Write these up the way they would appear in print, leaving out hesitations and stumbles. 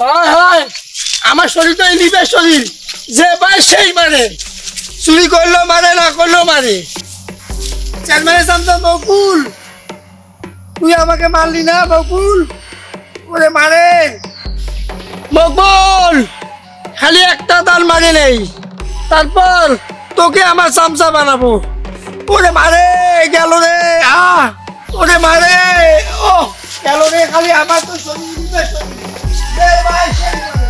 হয় হয় আমার শরীর তো ইলিপের শরীর, যে পায় সেই মারে, চুরি করলো মারে, না করলো মারে। চেয়ারম্যানের সামনে বকুল, তুই আমাকে মারলি না বকুল, ওরে মারে বকুল, খালি একটা তাল মারে নেই, তারপর তোকে আমার চামচা বানাবো। ওরে মারে গেল রে, ওরে মারে, ও গেল রে, খালি আমার তো শরীর ইলিপের শরীর, যে পায় সেই মারে।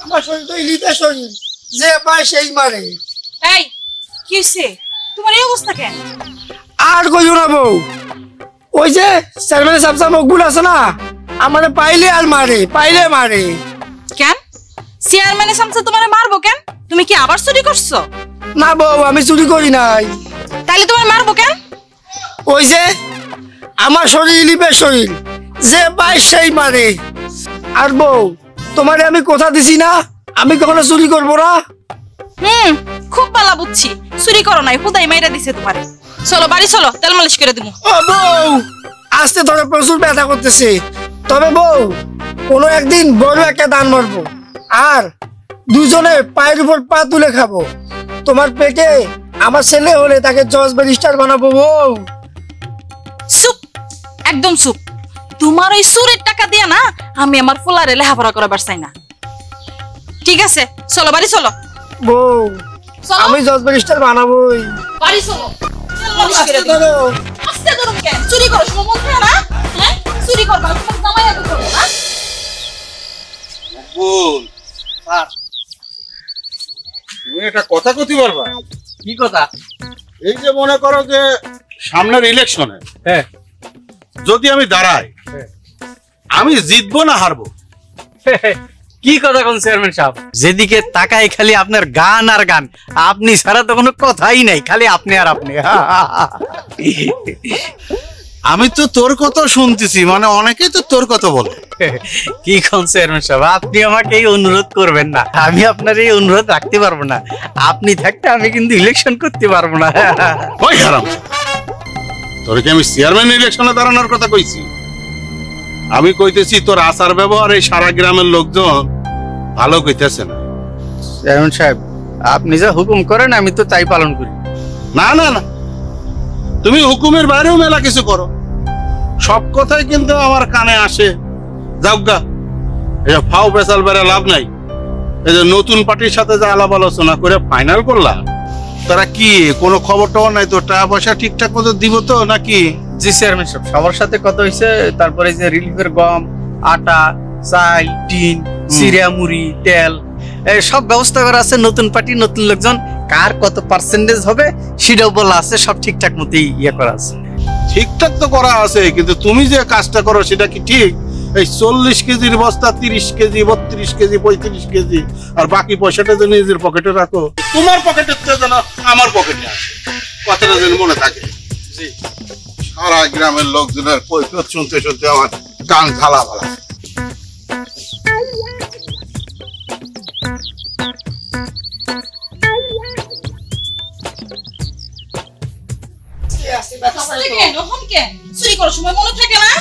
আমার শরীর তো ইলিপের শরীর, যে পায় সেই মারে। এই কি হইছে তোমার এই অবস্থা কেন? আর কইও না বউ, ওই যে চেয়ারম্যানের সামসা মকবুল আছে না, আমারে পাইলে আর মারে, পাইলে মারে। কেন চেয়ারম্যানের সামনে তোমারে মারবো কেন? তুমি কি আবার চুরি করছো? না বউ, আমি চুরি করি নাই। তাইলে তোমার মারবো কেন? ওই যে আমার শরীর ইলিপের শরীর, যে পায় সেই মারে। আর বউ, তোমারে আমি কথা দিছি না, আমি কখনো চুরি করবো না। খুব ভালো বুঝছি, চুরি করো নাই, খুদাই মাইরা দিছে তোমারে। চলো বাড়ি চলো, তেল মালিশ করে দিমু। ও বউ, আস্তে ধরে প্রচুর ব্যথা করতেছে। তবে বউ, কোনো একদিন বড় একটা দান মারবো, আর দুজনে পায়ের উপর পা তুলে খাবো। তোমার পেটে আমার ছেলে হলে তাকে জজ ব্যারিস্টার বানাবো বউ। চুপ, একদম চুপ। তোমার ওই চুরির টাকা দিয়া না আমি আমার ফুলারে লেখাপড়া করাবার চাই না। ঠিক আছে চলো বাড়ি চলো। বউ, আমি জজ ব্যারিস্টার বানাবোই। বাড়ি চলো, আস্তে ধরো কেন? চুরি করো সময় মন থাকে না? হ্যাঁ চুরি করবা, তোমার জামাই আগে করবো না। বল স্যার, তুমি একটা কথা কইতে পারবা? কি কথা? এই যে মনে করো যে সামনের ইলেকশনে হ্যাঁ যদি আমি দাঁড়াই, আমি জিতবো না হারবো? কি কথা কোন চেয়ারম্যান সাহেব? যেদিকে তাকাই খালি আপনার গান আর গান, আপনি ছাড়া তো কোনো কথাই নাই, খালি আপনি আর আপনি। আমি তো তোর কথা শুনতেছি, মানে অনেকেই তো তোর কথা বলে। কি কোন চেয়ারম্যান সাহেব, আপনি আমাকে এই অনুরোধ করবেন না, আমি আপনার এই অনুরোধ রাখতে পারবো না। আপনি থাকতে আমি কিন্তু ইলেকশন করতে পারবো না। ওই হারাম, তোর কি আমি চেয়ারম্যান ইলেকশনে দাঁড়ানোর কথা কইছি? আমি কইতেছি তোর আচার ব্যবহার এই সারা গ্রামের লোকজন ভালো কইতেছে না। চেয়ারম্যান সাহেব, আপনি যা হুকুম করেন আমি তো তাই পালন করি। না না না, তুমি হুকুমের বাইরেও মেলা কিছু করো, সব কথাই কিন্তু আমার কানে আসে। যাওগা, এই ফাও পেশাল বেড়ে লাভ নাই। এই যে নতুন পার্টির সাথে যে আলাপ আলোচনা করে ফাইনাল করলাম, তারা কি কোনো খবর টবর নাই? তো টাকা পয়সা ঠিকঠাক মতো দিব তো নাকি? জি চেয়ারম্যান সাহেব, সবার সাথে কথা হয়েছে। তারপরে যে রিলিফের গম, আটা, চাল, টিন, সিরিয়া, মুড়ি, তেল, সব ব্যবস্থা করা আছে। নতুন পার্টি, নতুন লোকজন, কার কত পার্সেন্টেজ হবে সেটাও বলা আছে। সব ঠিকঠাক মতোই ইয়ে করা আছে। ঠিকঠাক তো করা আছে, কিন্তু তুমি যে কাজটা করো সেটা কি ঠিক? এই 40 কেজির বস্তা 30 কেজি, 32 কেজি, 35 কেজি, আর বাকি পয়সাটা যেন নিজের পকেটে রাখো। তোমার পকেটের থেকে যেন আমার পকেটে আসে, কথাটা যেন মনে থাকে। জি, সারা গ্রামের লোকজনের কৈফিয়ত শুনতে শুনতে আমার কান ঝালা ভালা। চুরি করার সময় মনে থাকে না?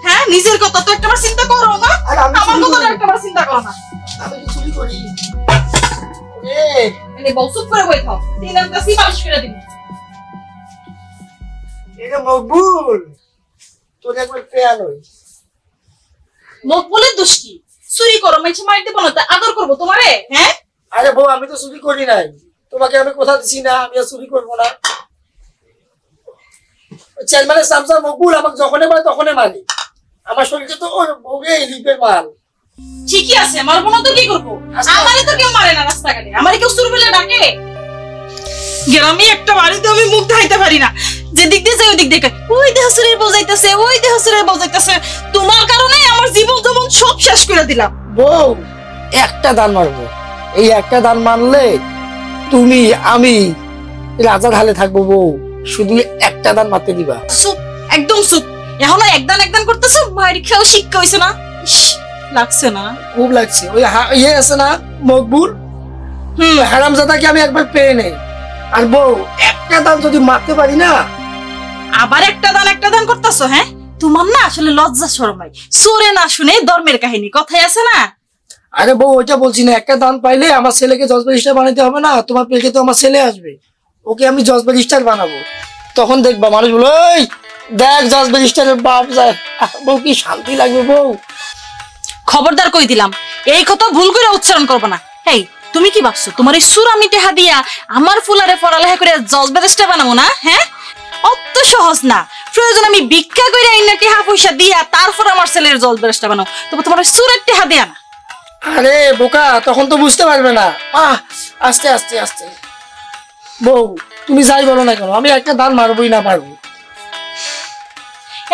হ্যাঁ, নিজের কথা তো একটাবার চিন্তা করো না, আমার কথা একটাবার চিন্তা করো না। আমি চুরি করি? এনে বউ চুপ করে বই থাও, দিলাম কাছে মালিশ করে দিন। এটা মকবুল, তোর একবার পেয়াল হই। মকবুলের দোষ কি? চুরি করো, মাইছে মাইর দেবো না, তা আদর করবো তোমারে? হ্যাঁ, আরে বউ, আমি তো চুরি করি নাই, তোমাকে আমি কথা দিছি না আমি আর চুরি করবো না। চেয়ারম্যানের সামসা মকবুল আমাকে যখনই মারে তখনই মারি, আমার শরীরে তো ওর বউরে লিপের মাল। ঠিকই আছে, মারবো না তো কি করবো? আমারে তো কেউ মারে না রাস্তাঘাটে, আমারে কেউ চুর বলে ডাকে? গ্রামে একটা বাড়িতে আমি মুখ ধাইতে পারি না, যেদিক দিয়ে যাই ওদিক দেখে ওই দেহ সুরের বোঝাইতেছে, ওই দেহ সুরের বোঝাইতেছে। তোমার কারণে আমার জীবন যেমন সব শেষ করে দিলাম। বউ, একটা দান মারবো, এই একটা দান মারলে তুমি আমি রাজার হালে থাকবো। বউ, শুধু একটা দান মারতে দিবা। চুপ, একদম চুপ। এখনো একদান একদান করতেছো, বাইরে খেয়াল শিক্ষা হয়েছে না? ইস, লাগছে না? খুব লাগছে। ওই ইয়ে আছে না মকবুল, হারামজাদাকে আমি একবার পেয়ে নেই। আর বউ, একটা দান যদি মারতে পারি না। আবার একটা দান করতেছো? হ্যাঁ, তোমার না আসলে লজ্জা শরম নাই, সরে না শুনে ধর্মের কাহিনী কথাই আছে না? আরে বউ, ওইটা বলছি না। একটা দান পাইলে আমার ছেলেকে জজ ব্যারিস্টার বানাতে হবে না? তোমার পেটে তো আমার ছেলে আসবে, ওকে আমি জজ ব্যারিস্টার বানাবো। তখন দেখবা মানুষ বলো, ওই দেখ জজ ব্যারিস্টারের বাপ যায়। বউ, কি শান্তি লাগবে বউ। খবরদার কই দিলাম, এই কথা ভুল করে উচ্চারণ করবো না। এই, তুমি কি ভাবছো তোমার এই সুরামি টেহা দিয়া আমার ফুলারে পড়ালেখা করে জজ ব্যারিস্টার বানাবো না? হ্যাঁ, অত সহজ না। প্রয়োজন আমি ভিক্ষা করে আইনা টেহা পয়সা দিয়া তারপর আমার ছেলের জজ ব্যারিস্টার বানাবো, তবে তোমার সুরের টেহা দিয়া না। আরে বোকা, তখন তো বুঝতে পারবে না। আস্তে আস্তে আস্তে। বউ, তুমি যাই বলো না কেন, আমি একটা দান মারবই না পারবো।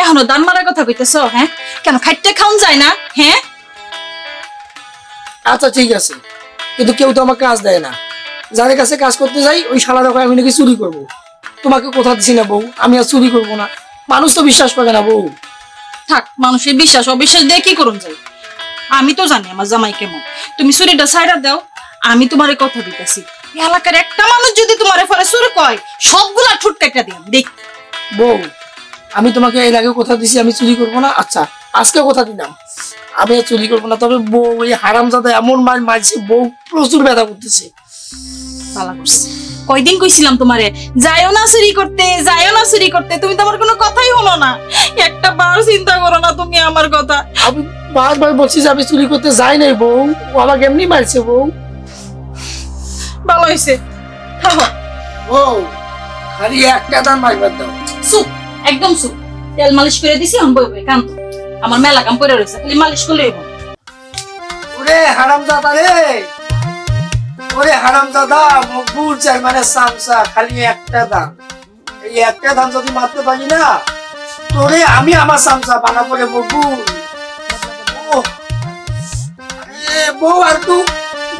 এখনো দান মারার কথা কইতেছো? হ্যাঁ, কেন খাইতে খাওন যায় না? হ্যাঁ, আচ্ছা ঠিক আছে, কিন্তু কেউ তো আমাকে কাজ দেয় না। যাদের কাছে কাজ করতে যাই ওই শালা দেখো আমি নাকি চুরি করবো। তোমাকে কথা দিছি না বউ, আমি আর চুরি করবো না। মানুষ তো বিশ্বাস করে না বউ। থাক, মানুষের বিশ্বাস অবিশ্বাস দিয়ে কি করুন যাই? আমি তো জানি আমার জামাই কেমন। তুমি চুরিটা ছাইড়া দাও, আমি তোমারে কথা দিতেছি, এলাকার একটা মানুষ যদি তোমারে ফলে চুরি কয়, সবগুলা ঠুট কাটা দিলাম দেখ। বউ, আমি তোমাকে এর আগে কথা দিছি আমি চুরি করবো না। আচ্ছা, আজকে কথা দিলাম আমি আর চুরি করবো না। তবে বউ, এই হারামজাদা এমন মার মারছে, বউ প্রচুর ব্যথা করতেছে। পালা করছে। কয়দিন কইছিলাম তোমারে যাইও না চুরি করতে, যাইও না চুরি করতে, তুমি তো আমার কোনো কথাই হলো না। একটা বার চিন্তা করো না তুমি আমার কথা? আমি বারবার বলছি যে আমি চুরি করতে যাই নাই বউ, ও আমাকে এমনি মারছে বউ। ভালো হয়েছে, বউ, খালি একটা দান মারবার দাও। চুপ, একদম চুপ। তেল মালিশ করে দিছি, আমি বই বই কান্ত। আমার মেলা কাম করে রয়েছে, খালি মালিশ করলে হইব। ওরে হারামজাদা রে, ওরে হারামজাদা, মকবুল চেয়ারম্যানের সামসা, খালি একটা দান। এই একটা দান যদি মারতে পারি না, তোরে আমি আমার সামসা বানাবো রে মকবুল। বউ, আর একটু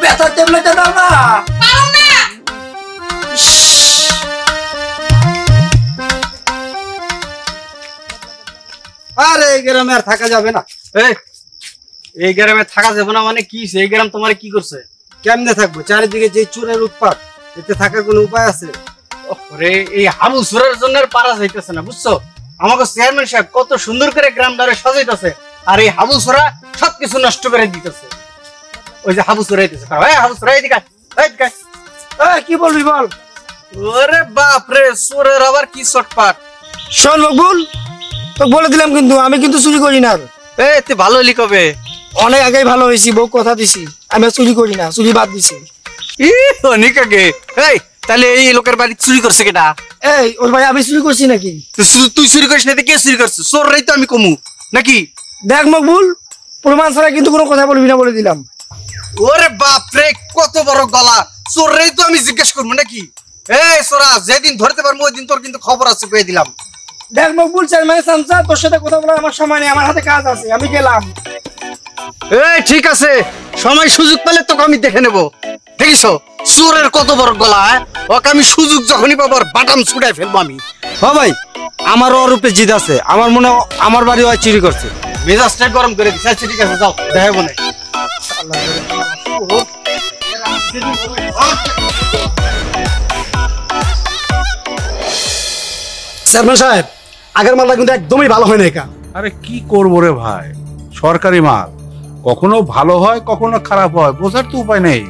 ব্যথার ট্যাবলেটটা দাও না। আরে এই গ্রামে আর থাকা যাবে না। এই গ্রামে থাকা যাবে না মানে কি? এই গ্রাম তোমার কি করছে? কেমনে থাকবো? চারিদিকে যে চোরের উৎপাত, এতে থাকার কোনো উপায় আছে? ওরে, এই হাবু চোরের জন্য পারা যাইতেছে না, বুঝছো? আমাকে চেয়ারম্যান সাহেব কত সুন্দর করে গ্রাম দ্বারে সাজাইতেছে, আর এই হাবু চোরা সবকিছু নষ্ট করে দিতেছে। ওই যে হাবু চোরাইতেছে, হাবু চোরা এদিকে কি বলবি বল। ওরে বাপ রে, চোরের আবার কি চটপাট। শোন মকবুল, তো বলে দিলাম কিন্তু আমি কিন্তু চুরি করি না। তুই ভালো হলি কবে? অনেক আগেই ভালো হয়েছি বউ, কথা দিছি আমি আর চুরি করি না, চুরি বাদ দিছি। অনেক আগে? তাহলে এই লোকের বাড়ি চুরি করছে কেটা? এই ওর ভাই, আমি চুরি করছি নাকি? তুই চুরি করিস না, কে চুরি করছে? চোররাই তো আমি কমু নাকি? দেখ মকবুল, প্রমাণ ছাড়া কিন্তু কোনো কথা বলবি না বলে দিলাম। ওরে বাপ রে, কত বড় গলা! চোররাই তো আমি জিজ্ঞেস করবো নাকি? এই চোরা, যেদিন ধরতে পারবো ওই দিন তোর কিন্তু খবর আছে, কয়ে দিলাম। দেখ মকবুল চেয়ারম্যান সামসা, তোর সাথে কথা বলার আমার সময় নেই, আমার হাতে কাজ আছে, আমি গেলাম। ঠিক আছে, সময় সুযোগ পেলে তোকে আমি দেখে নেবো। দেখিস চোরের কত বড় গলা, ওকে আমি সুযোগ যখনই পাবো বাটাম ছুটাই ফেলবো আমি। হ্যাঁ ভাই, আমার ওর উপরে জিদ আছে, আমার মনে হয় আমার বাড়ি ওই চুরি করছে। মেজাজটা গরম করে দিচ্ছে। আচ্ছা ঠিক আছে, যাও দেখা মনে। চেয়ারম্যান সাহেব, আগের মালটা কিন্তু একদমই ভালো হয় না। একা আরে কি করবো রে ভাই, সরকারি মাল কখনো ভালো হয় কখনো খারাপ হয়, বোঝার তো উপায় নেই।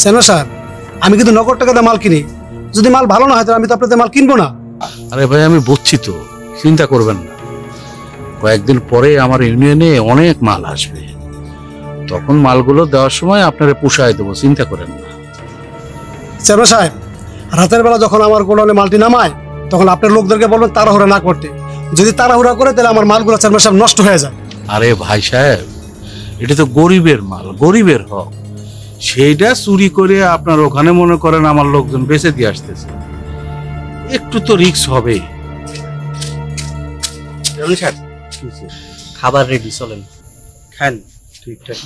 চেয়ারম্যান সাহেব, আমি কিন্তু নগদ টাকাতে মাল কিনি। যদি মাল ভালো না হয় তাহলে আমি তো আপনাদের মাল কিনবো না। আরে ভাই আমি বুঝছি তো, চিন্তা করবেন না। কয়েকদিন পরে আমার ইউনিয়নে অনেক মাল আসবে, তখন মালগুলো দেওয়ার সময় আপনারা পুষায় দেবো, চিন্তা করেন না। চেয়ারম্যান সাহেব, রাতের বেলা যখন আমার গোডাউনে মালটি নামায় তখন আপনার লোকদেরকে বলবেন তাড়াহুড়া না করতে। যদি তাড়াহুড়া করে তাহলে আমার মালগুলো চেয়ারম্যান সাহেব নষ্ট হয়ে যায়। আরে ভাই সাহেব, এটা তো গরিবের মাল, গরিবের হক। সেইটা চুরি করে আপনার ওখানে মনে করেন আমার লোকজন বেঁচে দিয়ে আসতেছে, একটু তো রিস্ক হবে। খাবার রেডি, চলেন খান ঠিকঠাক।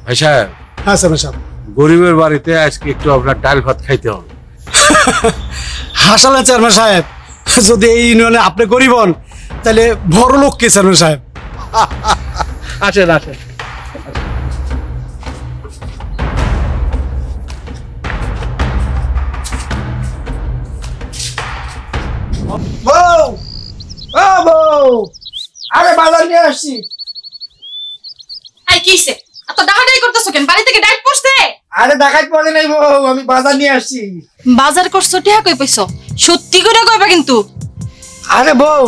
ভাই সাহেব, হ্যাঁ চেয়ারম্যান সাহেব। গরিবের বাড়িতে আজকে একটু আপনার ডাল ভাত খাইতে হবে। হাসালেন চেয়ারম্যান সাহেব, যদি এই ইউনিয়নে আপনি গরিব হন তাহলে বড় লোক কে চেয়ারম্যান সাহেব? আসেন আসেন। বউ, ও বউ, আরে বাজার নিয়ে আসছি। আই কিছে এত ডাহাডাই করতেছো কেন? বাড়ি থেকে ডাইট পড়ছে? আরে দেখাই পড়ে নাই বউ, আমি বাজার নিয়ে আসছি। বাজার করছো, টিহা কই পাইছো? সত্যি করে কইবা কিন্তু। আরে বউ,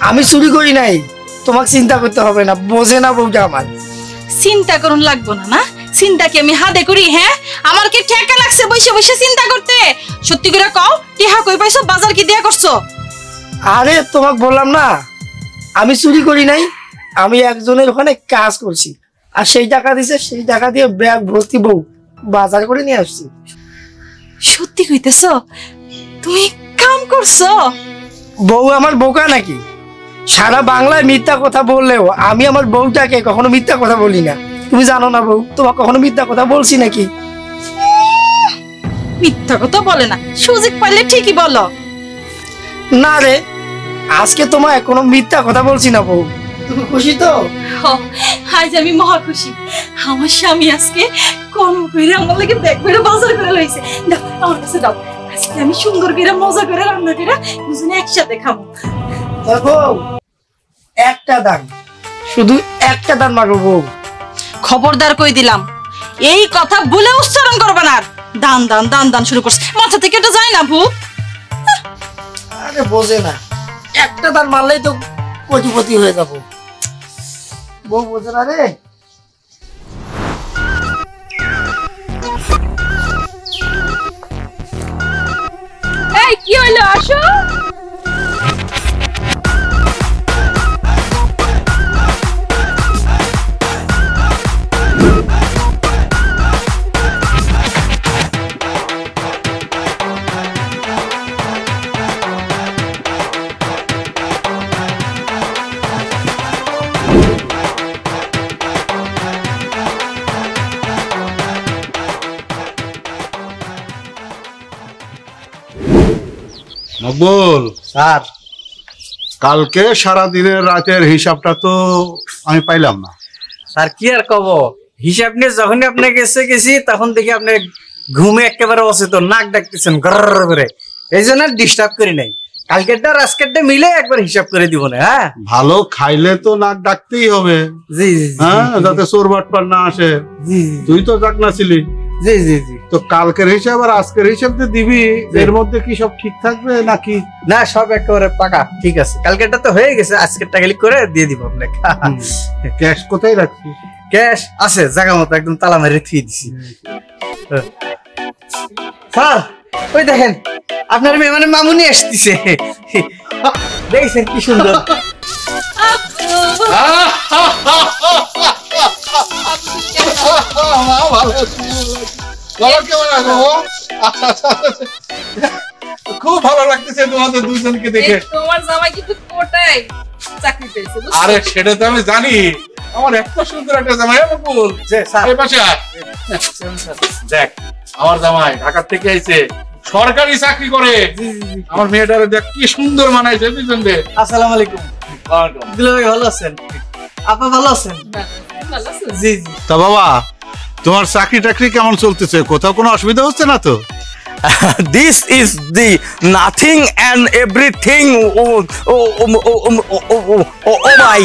আমি চুরি করি নাই, তোমাকে চিন্তা করতে হবে না, বোঝে না বউটা আমার। চিন্তা করুন লাগবো না, না চিন্তা কি আমি হাদে করি? হ্যাঁ, আমার কি ঠেকা লাগছে বসে বসে চিন্তা করতে? সত্যি করে কও, টিহা কই পাইছো? বাজার কি দিয়া করছো? আরে তোমাকে বললাম না, আমি চুরি করি নাই, আমি একজনের ওখানে কাজ করছি, আর সেই টাকা দিছে, সেই টাকা দিয়ে ব্যাগ ভর্তি বউ বাজার করে নিয়ে আসছি। সত্যি কইতেছো? তুমি কাম করছো? বউ আমার বোকা নাকি? সারা বাংলায় মিথ্যা কথা বললেও আমি আমার বউটাকে কখনো মিথ্যা কথা বলি না। তুমি জানো না বউ, তোমাকে কখনো মিথ্যা কথা বলছি নাকি? মিথ্যা কথা বলে না, সুযোগ পাইলে ঠিকই বলো। না রে, আজকে তোমায় কোনো মিথ্যা কথা বলছি না বউ। তুমি খুশি তো? আজ আমি মহা খুশি। আমার স্বামী আজকে কর্ম করে আমার লাগে ব্যাগ করে বাজার করে লইছে। দাও আমার কাছে দাও, আজকে আমি সুন্দর করে মজা করে রান্না করে দুজনে একসাথে খাবো। বউ, একটা দান, শুধু একটা দান মারবো বউ। খবরদার কই দিলাম, এই কথা বলে উচ্চারণ করবে না। দান দান দান দান শুরু করছে, মাথা থেকে এটা যায় না ভূত। আরে বোঝে না, একটা দান মারলেই তো কোটিপতি হয়ে যাবো। বউ বোঝে না রে। এই কি হইলো, আসো। মকবুল স্যার, কালকে সারা দিনের রাতের হিসাবটা তো আমি পাইলাম না। স্যার কি আর কব, হিসাব নিয়ে যখনই আপনি গেছি তখন দেখি আপনি ঘুমে একেবারে অচেতন, নাক ডাকতেছেন গরর করে, এই জন্য ডিস্টার্ব করি নাই। কালকেরটা আর আজকেরটা মিলে একবার হিসাব করে দিব না। হ্যাঁ, ভালো খাইলে তো নাক ডাকতেই হবে, জি জি হ্যাঁ, যাতে চোর বাটপার না আসে। জি তুই তো চাকনা ছিলি, জি জি জি। তো কালকের হিসাব আর আজকের হিসাব যে দিবি, এর মধ্যে কি সব ঠিক থাকবে নাকি? না, সব একেবারে পাকা ঠিক আছে। কালকেরটা তো হয়ে গেছে, আজকেরটা খালি করে দিয়ে দিব আপনাকে। ক্যাশ কোথায় রাখছিস? ক্যাশ আছে জায়গা মতো, একদম তালা মেরে থুয়ে দিছি। স্যার ওই দেখেন আপনার মেহমানে মামুনি আসতেছে, দেখছেন কি সুন্দর। খুব ভালো লাগতেছে তোমাদের দুজনকে দেখে। তোমার জামাই কিন্তু কোটায় চাকরি পেয়েছে। আরে সেটা তো আমি জানি, আমার এত সুন্দর একটা জামাই। বল যে স্যার, এই পাশে আয়। দেখ আমার জামাই ঢাকা থেকে আইছে, সরকারি চাকরি করে। আমার মেয়েটারে দেখ কি সুন্দর মানাইছে দুজন দে। আসসালামু আলাইকুম। দুলা ভাই ভালো আছেন? আপা ভালো আছেন? জি জি। তা বাবা, তোমার চাকরি টাকরি কেমন চলতেছে? কোথাও কোনো অসুবিধা হচ্ছে না তো? This is the nothing and everything. Oh my,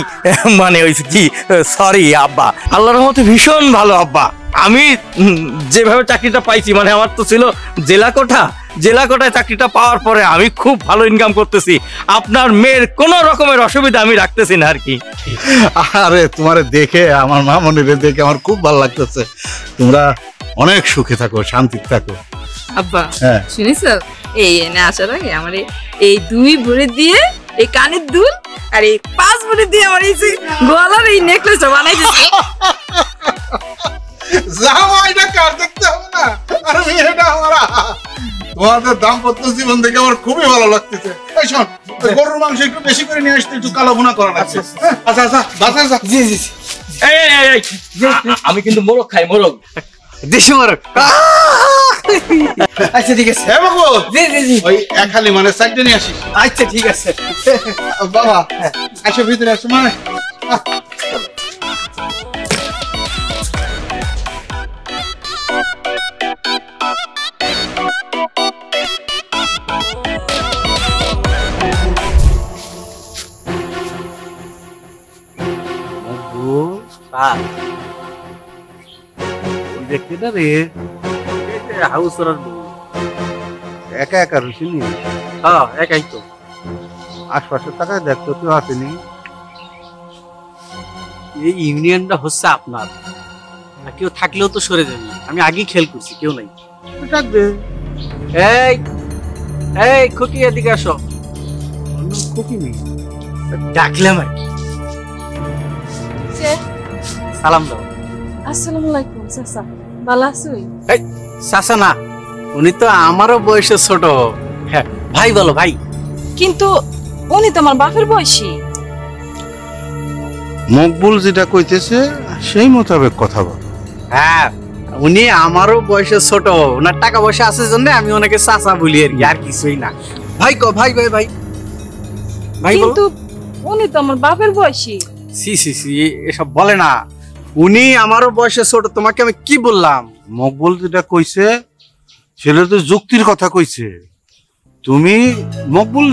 মানে হয়েছে কি, সরি আব্বা, আল্লাহর রহমতে ভীষণ ভালো আব্বা। আমি যেভাবে চাকরিটা পাইছি, মানে আমার তো ছিল জেলা কোটায় চাকরিটা পাওয়ার পরে আমি খুব ভালো ইনকাম করতেছি। আপনার মেয়ের কোনো রকমের অসুবিধা আমি রাখতেছি না আর কি। আরে তোমারে দেখে আমার মামনিরে দেখে আমার খুব ভালো লাগতেছে। তোমরা অনেক সুখে থাকো, শান্তিতে থাকো। আব্বা হ্যাঁ। শুনিস এই এনে আসার আগে আমার এই 2 ভরে দিয়ে এই কানের দুল আর এই 5 ভরে দিয়ে আমার এই যে গলার এই নেকলেসটা বানাই দিছে। জামাইটা কার দেখতে হবে না, আর মেয়েটা আমরা। তোমাদের দাম্পত্য জীবন দেখে আমার খুবই ভালো লাগতেছে। এই শোন, ওই গরুর মাংস একটু বেশি করে নিয়ে আসতে, একটু কালো ভুনা করা লাগছে। আচ্ছা আচ্ছা বাসা জি জি জি। আমি কিন্তু মোরগ খাই, মোরগ, দেশি মোরগ। আচ্ছা ঠিক আছে। হ্যাঁ বাবু, জি জি জি। ওই এক হালি মানে সাইডে নিয়ে আসিস। আচ্ছা ঠিক আছে। বাবা আসো ভিতরে আসো, মানে দেখতে না রে, হাউস একা একা রুচিনি। হ্যাঁ একাই তো। আশপাশের টাকায় দেখতো কেউ আসেনি। এই ইউনিয়নটা হচ্ছে আপনার, আর কেউ থাকলেও তো সরে যাবে। আমি আগেই খেয়াল করছি কেউ নাই। ডাকবে এই এই খুকি এদিকে আসো। খুকি নেই। ডাকলাম আর কি। সালাম দাও। আসসালামু আলাইকুম চাচা, ভালো আছুই? এই চাচা না, উনি তো আমারও বয়সে ছোট। হ্যাঁ ভাই বলো ভাই। কিন্তু উনি তো আমার বাপের বয়সী। মকবুল যেটা কইতেছে সেই মোতাবেক কথা বল। হ্যাঁ উনি আমারও বয়সে ছোট, ওনার টাকা পয়সা আছে জন্য আমি ওনাকে চাচা বলি আর কি, আর কিছুই না। ভাই কো, ভাই ভাই ভাই ভাই বলো। কিন্তু উনি তো আমার বাপের বয়সী। সি সি সি, এসব বলে না। উনি আমারও বয়সে ছোট, তোমাকে আমি কি বললাম? মকবুল যেটা কইছে সেটা তো যুক্তির কথা কইছে। তুমি মকবুল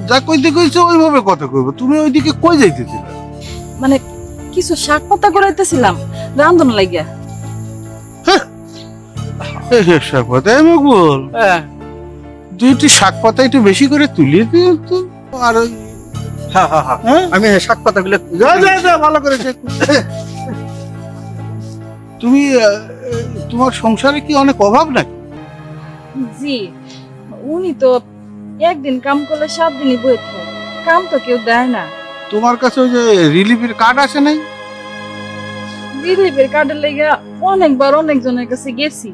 যা কইতে কইছে ওইভাবে কথা কইবো। তুমি ওইদিকে কই যাইতেছিলে? মানে কিছু শাক পাতা করাইতেছিলাম রান্ধন লাগিয়া। শাক পাতা মকবুল, হ্যাঁ দুইটি শাক পাতা একটু বেশি করে তুলিয়ে দিও তো। আর হ্যাঁ হ্যাঁ হ্যাঁ, আমি শাক পাতাগুলো যা যা যা ভালো করে check করো। তুমি তোমার সংসারে কি অনেক অভাব নাকি? জি, উনি তো একদিন কাম করলে 7 দিনই বই থাকে, কাম তো কেউ দেয় না। তোমার কাছে ওই যে রিলিফের কার্ড আছে নাই? রিলিফের কার্ডের লেগে অনেকবার অনেকজনের কাছে গেছি,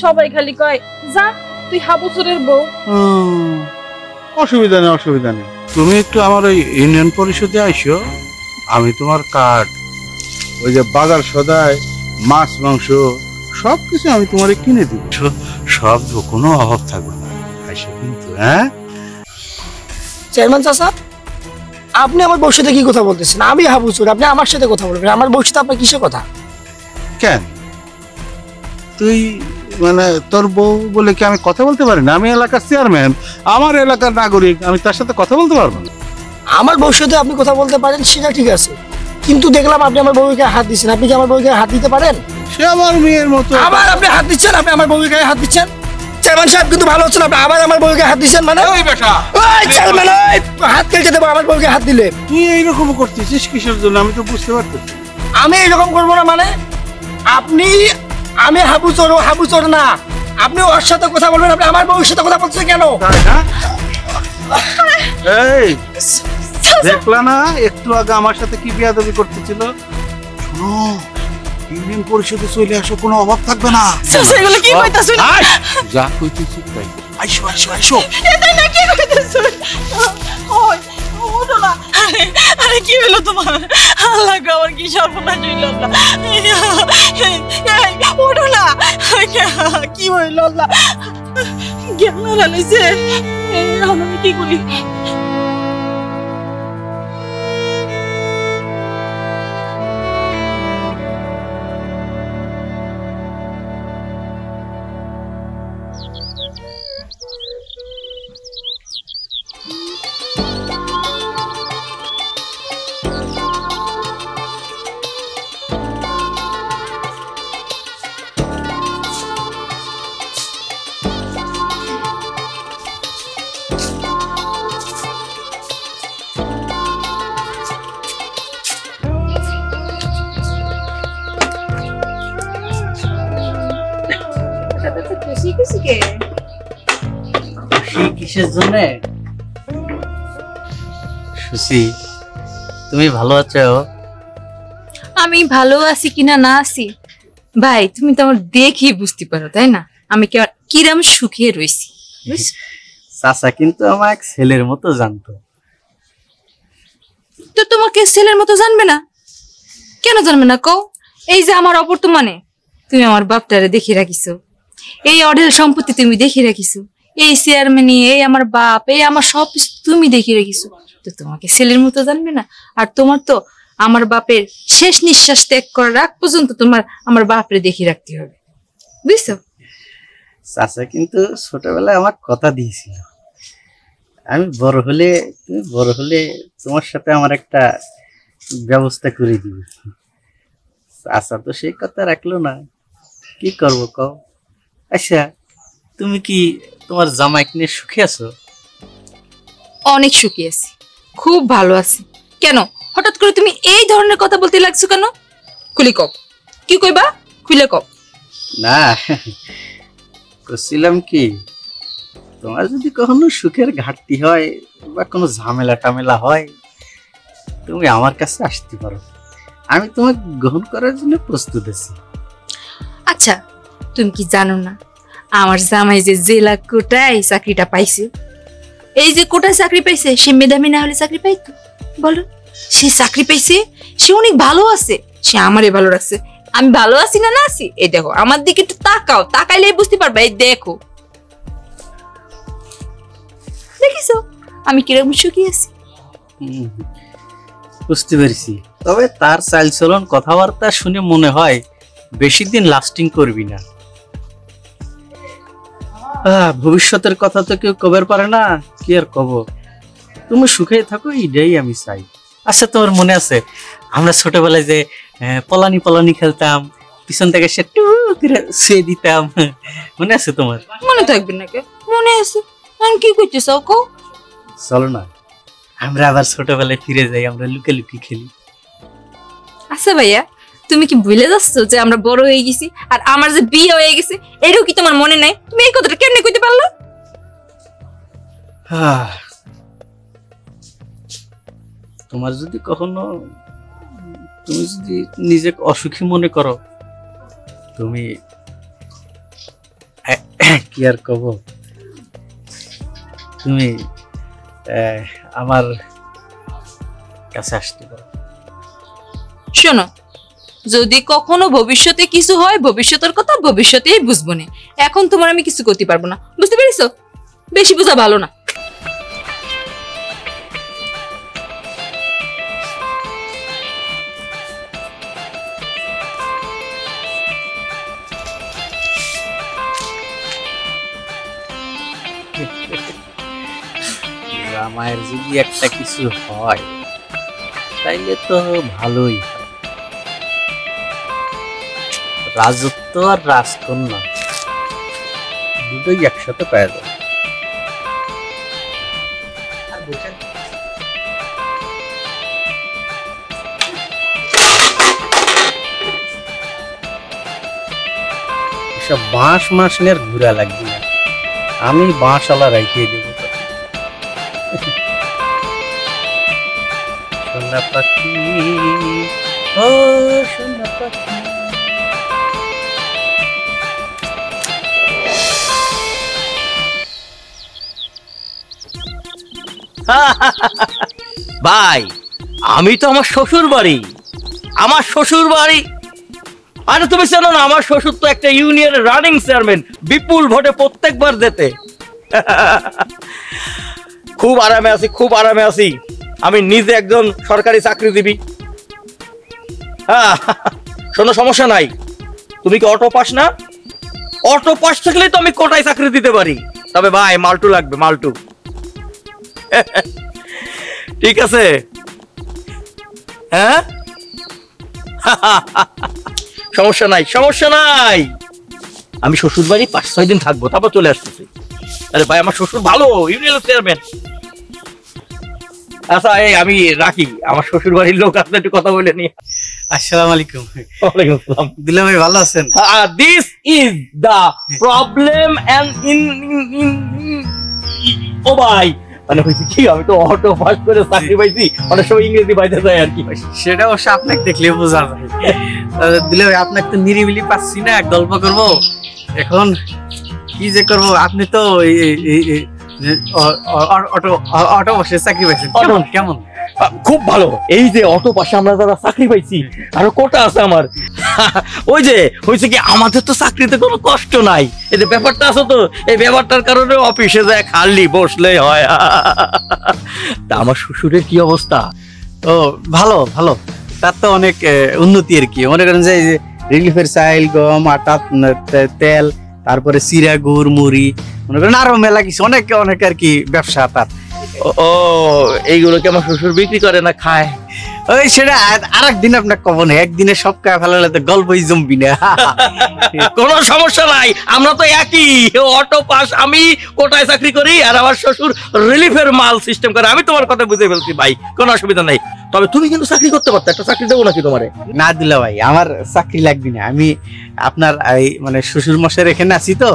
সবাই খালি কয় যা তুই হাবুচুরের বউ। অসুবিধা নেই, অসুবিধা নেই। তুমি একটু আমার ওই ইউনিয়ন পরিষদে আইসো, আমি তোমার কার্ড, ওই যে বাজার সদায় মাছ মাংস সবকিছু আমি তোমার কিনে দিব। সব কোনো অভাব থাকবে না। আইসো কিন্তু, হ্যাঁ? চেয়ারম্যান চাচা, আপনি আমার বউর সাথে কি কথা বলতেছেন? আমি হাবুচুর, আপনি আমার সাথে কথা বলবেন? আমার বউর সাথে আপনার কিসের কথা? কেন তুই মানে তোর বউ বলে কি আমি কথা বলতে পারি না? আমি এলাকার চেয়ারম্যান, আমার এলাকার নাগরিক, আমি তার সাথে কথা বলতে পারবো না? আমার বউর সাথে আপনি কথা বলতে পারেন, সেটা ঠিক আছে, কিন্তু দেখলাম আপনি আমার বউকে হাত দিচ্ছেন। আপনি কি আমার বউকে হাত দিতে পারেন? সে আমার মেয়ের মতো। আবার আপনি হাত দিচ্ছেন, আপনি আমার বউকে হাত দিচ্ছেন। চেয়ারম্যান সাহেব কিন্তু ভালো হচ্ছে না, আপনি আবার আমার বউকে হাত দিচ্ছেন। মানে ওই বেটা, ওই চেয়ারম্যান, ওই হাত কেটে দেবো আমার বউকে হাত দিলে। তুই এইরকম করতেছিস কিসের জন্য আমি তো বুঝতে পারতেছি। আমি এরকম করবো না মানে? আপনি, আমি হাবুচোর, ও হাবুচোর না। আপনি ওর সাথে কথা বলবেন, আপনি আমার বউর সাথে কথা বলছেন কেন? তাই না? এই দেখলা না একটু আগে আমার সাথে কি বেয়াদবি করতেছিল? শোনো, ইউনিয়ন পরিষদে চলে আসো, কোনো অভাব থাকবে না। সেগুলো কি কইতাছুন? আয়, যা কইতেছি তাই। আইসো আইসো আইসো। এটাই না কি কইতাছুন? ওই ওঠো না। আরে কি হলো তোমার? আল্লাহ গো, আমার কি সর্বনাশ হইল আল্লাহ। এই ওঠো না। কি হইল আল্লাহ? জ্ঞান হারাইছে। আমি কি করি? খুশি কিসের জন্য? সুসি, তুমি ভালো আছো? আমি ভালো আছি কিনা না আছি ভাই তুমি তো আমার দেখি বুঝতে পারো তাই না, আমি কিরম সুখে রয়েছি। চাচা কিন্তু আমার ছেলের মতো জানতো। তো তোমাকে ছেলের মতো জানবে না? কেন জানবে না কও? এই যে আমার অবর্তমানে তুমি আমার বাপটারে দেখে রাখিছো, এই অঢেল সম্পত্তি তুমি দেখে রাখিছো, এই চেয়ারম্যানি, এই আমার বাপ, এই আমার সব তুমি দেখে রাখিছো, তো তোমাকে ছেলের মতো জানবে না? আর তোমার তো আমার বাপের শেষ নিঃশ্বাস ত্যাগ করার আগ পর্যন্ত তোমার আমার বাপরে দেখে রাখতে হবে, বুঝছো? চাচা কিন্তু ছোটবেলায় আমার কথা দিয়েছিল, আমি বড় হলে, তুমি বড় হলে তোমার সাথে আমার একটা ব্যবস্থা করে দিবে। চাচা তো সেই কথা রাখলো না, কি করবো কও? আচ্ছা, তুমি কি তোমার জামাইকে নিয়ে সুখে আছো? অনেক সুখী আছি, খুব ভালো আছি। কেন হঠাৎ করে তুমি এই ধরনের কথা বলতে লাগছো কেন? খুলি কও, কি কইবা? খুলে কও। না, করছিলাম কি, তোমার যদি কখনো সুখের ঘাটতি হয় বা কোনো ঝামেলা টামেলা হয়, তুমি আমার কাছে আসতে পারো, আমি তোমাকে গ্রহণ করার জন্য প্রস্তুত আছি। আচ্ছা, তুমি কি জানো না আমার জামাই যে জেলা কোটায় চাকরিটা পাইছে? এই যে কোটায় চাকরি পাইছে, সে মেধাবী না হলে চাকরি পাইতো? বলো, সে চাকরি পাইছে, সে অনেক ভালো আছে, সে আমারে ভালো রাখছে। আমি ভালো আছি না না আছি, এই দেখো আমার দিকে একটু তাকাও, তাকাইলেই বুঝতে পারবে। এই দেখো, দেখিছো আমি কিরকম সুখী আছি? বুঝতে পেরেছি, তবে তার চালচলন কথাবার্তা শুনে মনে হয় বেশি দিন লাস্টিং করবি না। ভবিষ্যতের কথা তো কেউ কবের পারে না, কি আর কব। তুমি সুখে থাকো, এইটাই আমি চাই। আচ্ছা, তোমার মনে আছে আমরা ছোটবেলায় যে পলানি পলানি খেলতাম, পিছন থেকে সে টু করে শুয়ে দিতাম, মনে আছে তোমার? মনে থাকবে না কে? মনে আছে। আমি কি করতে চাও কও? চলো না, আমরা আবার ছোটবেলায় ফিরে যাই, আমরা লুকালুকি খেলি। আচ্ছা ভাইয়া, তুমি কি ভুলে যাচ্ছ যে আমরা বড় হয়ে গেছি আর আমার যে বিয়ে হয়ে গেছে, এটাও কি তোমার মনে নাই? তুমি এই কথাটা কেমনে কইতে পারলা? তোমার যদি কখনো, তুমি যদি নিজেকে অসুখী মনে করো, তুমি কি আর কব, তুমি আমার কাছে আসতে পারো। শোনো, যদি কখনো ভবিষ্যতে কিছু হয়, ভবিষ্যতের কথা ভবিষ্যতেই বুঝবো না, এখন তোমার আমি কিছু করতে পারবো না, বুঝতে পেরেছো? বেশি বোঝা ভালো না। রামায়ের যদি একটা কিছু হয় তাইলে তো ভালোই হয়। রাজত্ব আর রাজকন্যা দুটোই একসাথে পাওয়া যায়। এসব বাঁশ মাস নিয়ে ঘুরা লাগবে না, আমি বাঁশালা রাখিয়ে দেবো। সোনা পাখি, ও সোনা পাখি। ভাই, আমি তো আমার শ্বশুর বাড়ি, আরে তুমি জানো না আমার শ্বশুর তো একটা ইউনিয়নের রানিং চেয়ারম্যান, বিপুল ভোটে প্রত্যেকবার যেতে। খুব আরামে আছি, আমি নিজে একজন সরকারি চাকরিজীবী। শোনো, সমস্যা নাই, তুমি কি অটো পাস না? অটো পাস থাকলে তো আমি কোটায় চাকরি দিতে পারি, তবে ভাই মাল্টু লাগবে, মাল্টু। ঠিক আছে? হ্যাঁ, সমস্যা নাই, আমি শ্বশুর বাড়ি 5-6 দিন থাকবো, তারপর চলে আসতেছি। আরে ভাই, আমার শ্বশুর ভালো ইউনিয়নের চেয়ারম্যান। আচ্ছা, এই আমি রাখি, আমার শ্বশুর বাড়ির লোক আসলে একটু কথা বলে নি। আসসালামু আলাইকুম। ওয়ালাইকুম আসসালাম। দিলাম ভাই, ভালো আছেন? This is the problem, and in ও ভাই মানে হয়েছে কি আমি তো অটো পাস করে চাকরি পাইছি অনেক সময় ইংরেজি বাইতে যায় আর কি। সেটা অবশ্য আপনাকে দেখলে বোঝা যায়। দিলে ভাই আপনাকে তো নিরিবিলি পাচ্ছি না, গল্প করব এখন কি যে করব। আপনি তো অটো বসে চাকরি পাইছেন, কেমন? খুব ভালো। এই যে অটো পাশে আমরা যারা চাকরি পাইছি আরো কোটা আছে আমার। ওই যে হয়েছে কি আমাদের তো চাকরিতে কোনো কষ্ট নাই, এই যে ব্যাপারটা আছে তো এই ব্যাপারটার কারণে অফিসে যায় খালি বসলেই হয়। তা আমার শ্বশুরের কি অবস্থা? ও ভালো ভালো, তার তো অনেক উন্নতি আর কি। মনে করেন যে রিলিফের চাইল, গম, আটা, তেল, তারপরে চিরা, গুড়, মুড়ি, মনে করেন আরো মেলা কিছু অনেক অনেক আর কি ব্যবসা তার। ও এইগুলো কি আমার শ্বশুর বিক্রি করে না খায়? ওই সেটা আরেকদিন আপনাকে কব না, একদিনে সব খায় ফেলালে তো গল্পই জমবি না। কোনো সমস্যা নাই, আমরা তো একই অটো পাস। আমি কোটায় চাকরি করি আর আমার শ্বশুর রিলিফের মাল সিস্টেম করে। আমি তোমার কথা বুঝে ফেলছি ভাই, কোনো অসুবিধা নাই। তবে তুমি কিন্তু চাকরি করতে পারতো, একটা চাকরি দেবো নাকি তোমারে? না দিলা ভাই, আমার চাকরি লাগবে না। আমি আপনার এই মানে শ্বশুর মশাইয়ের এখানে আছি তো,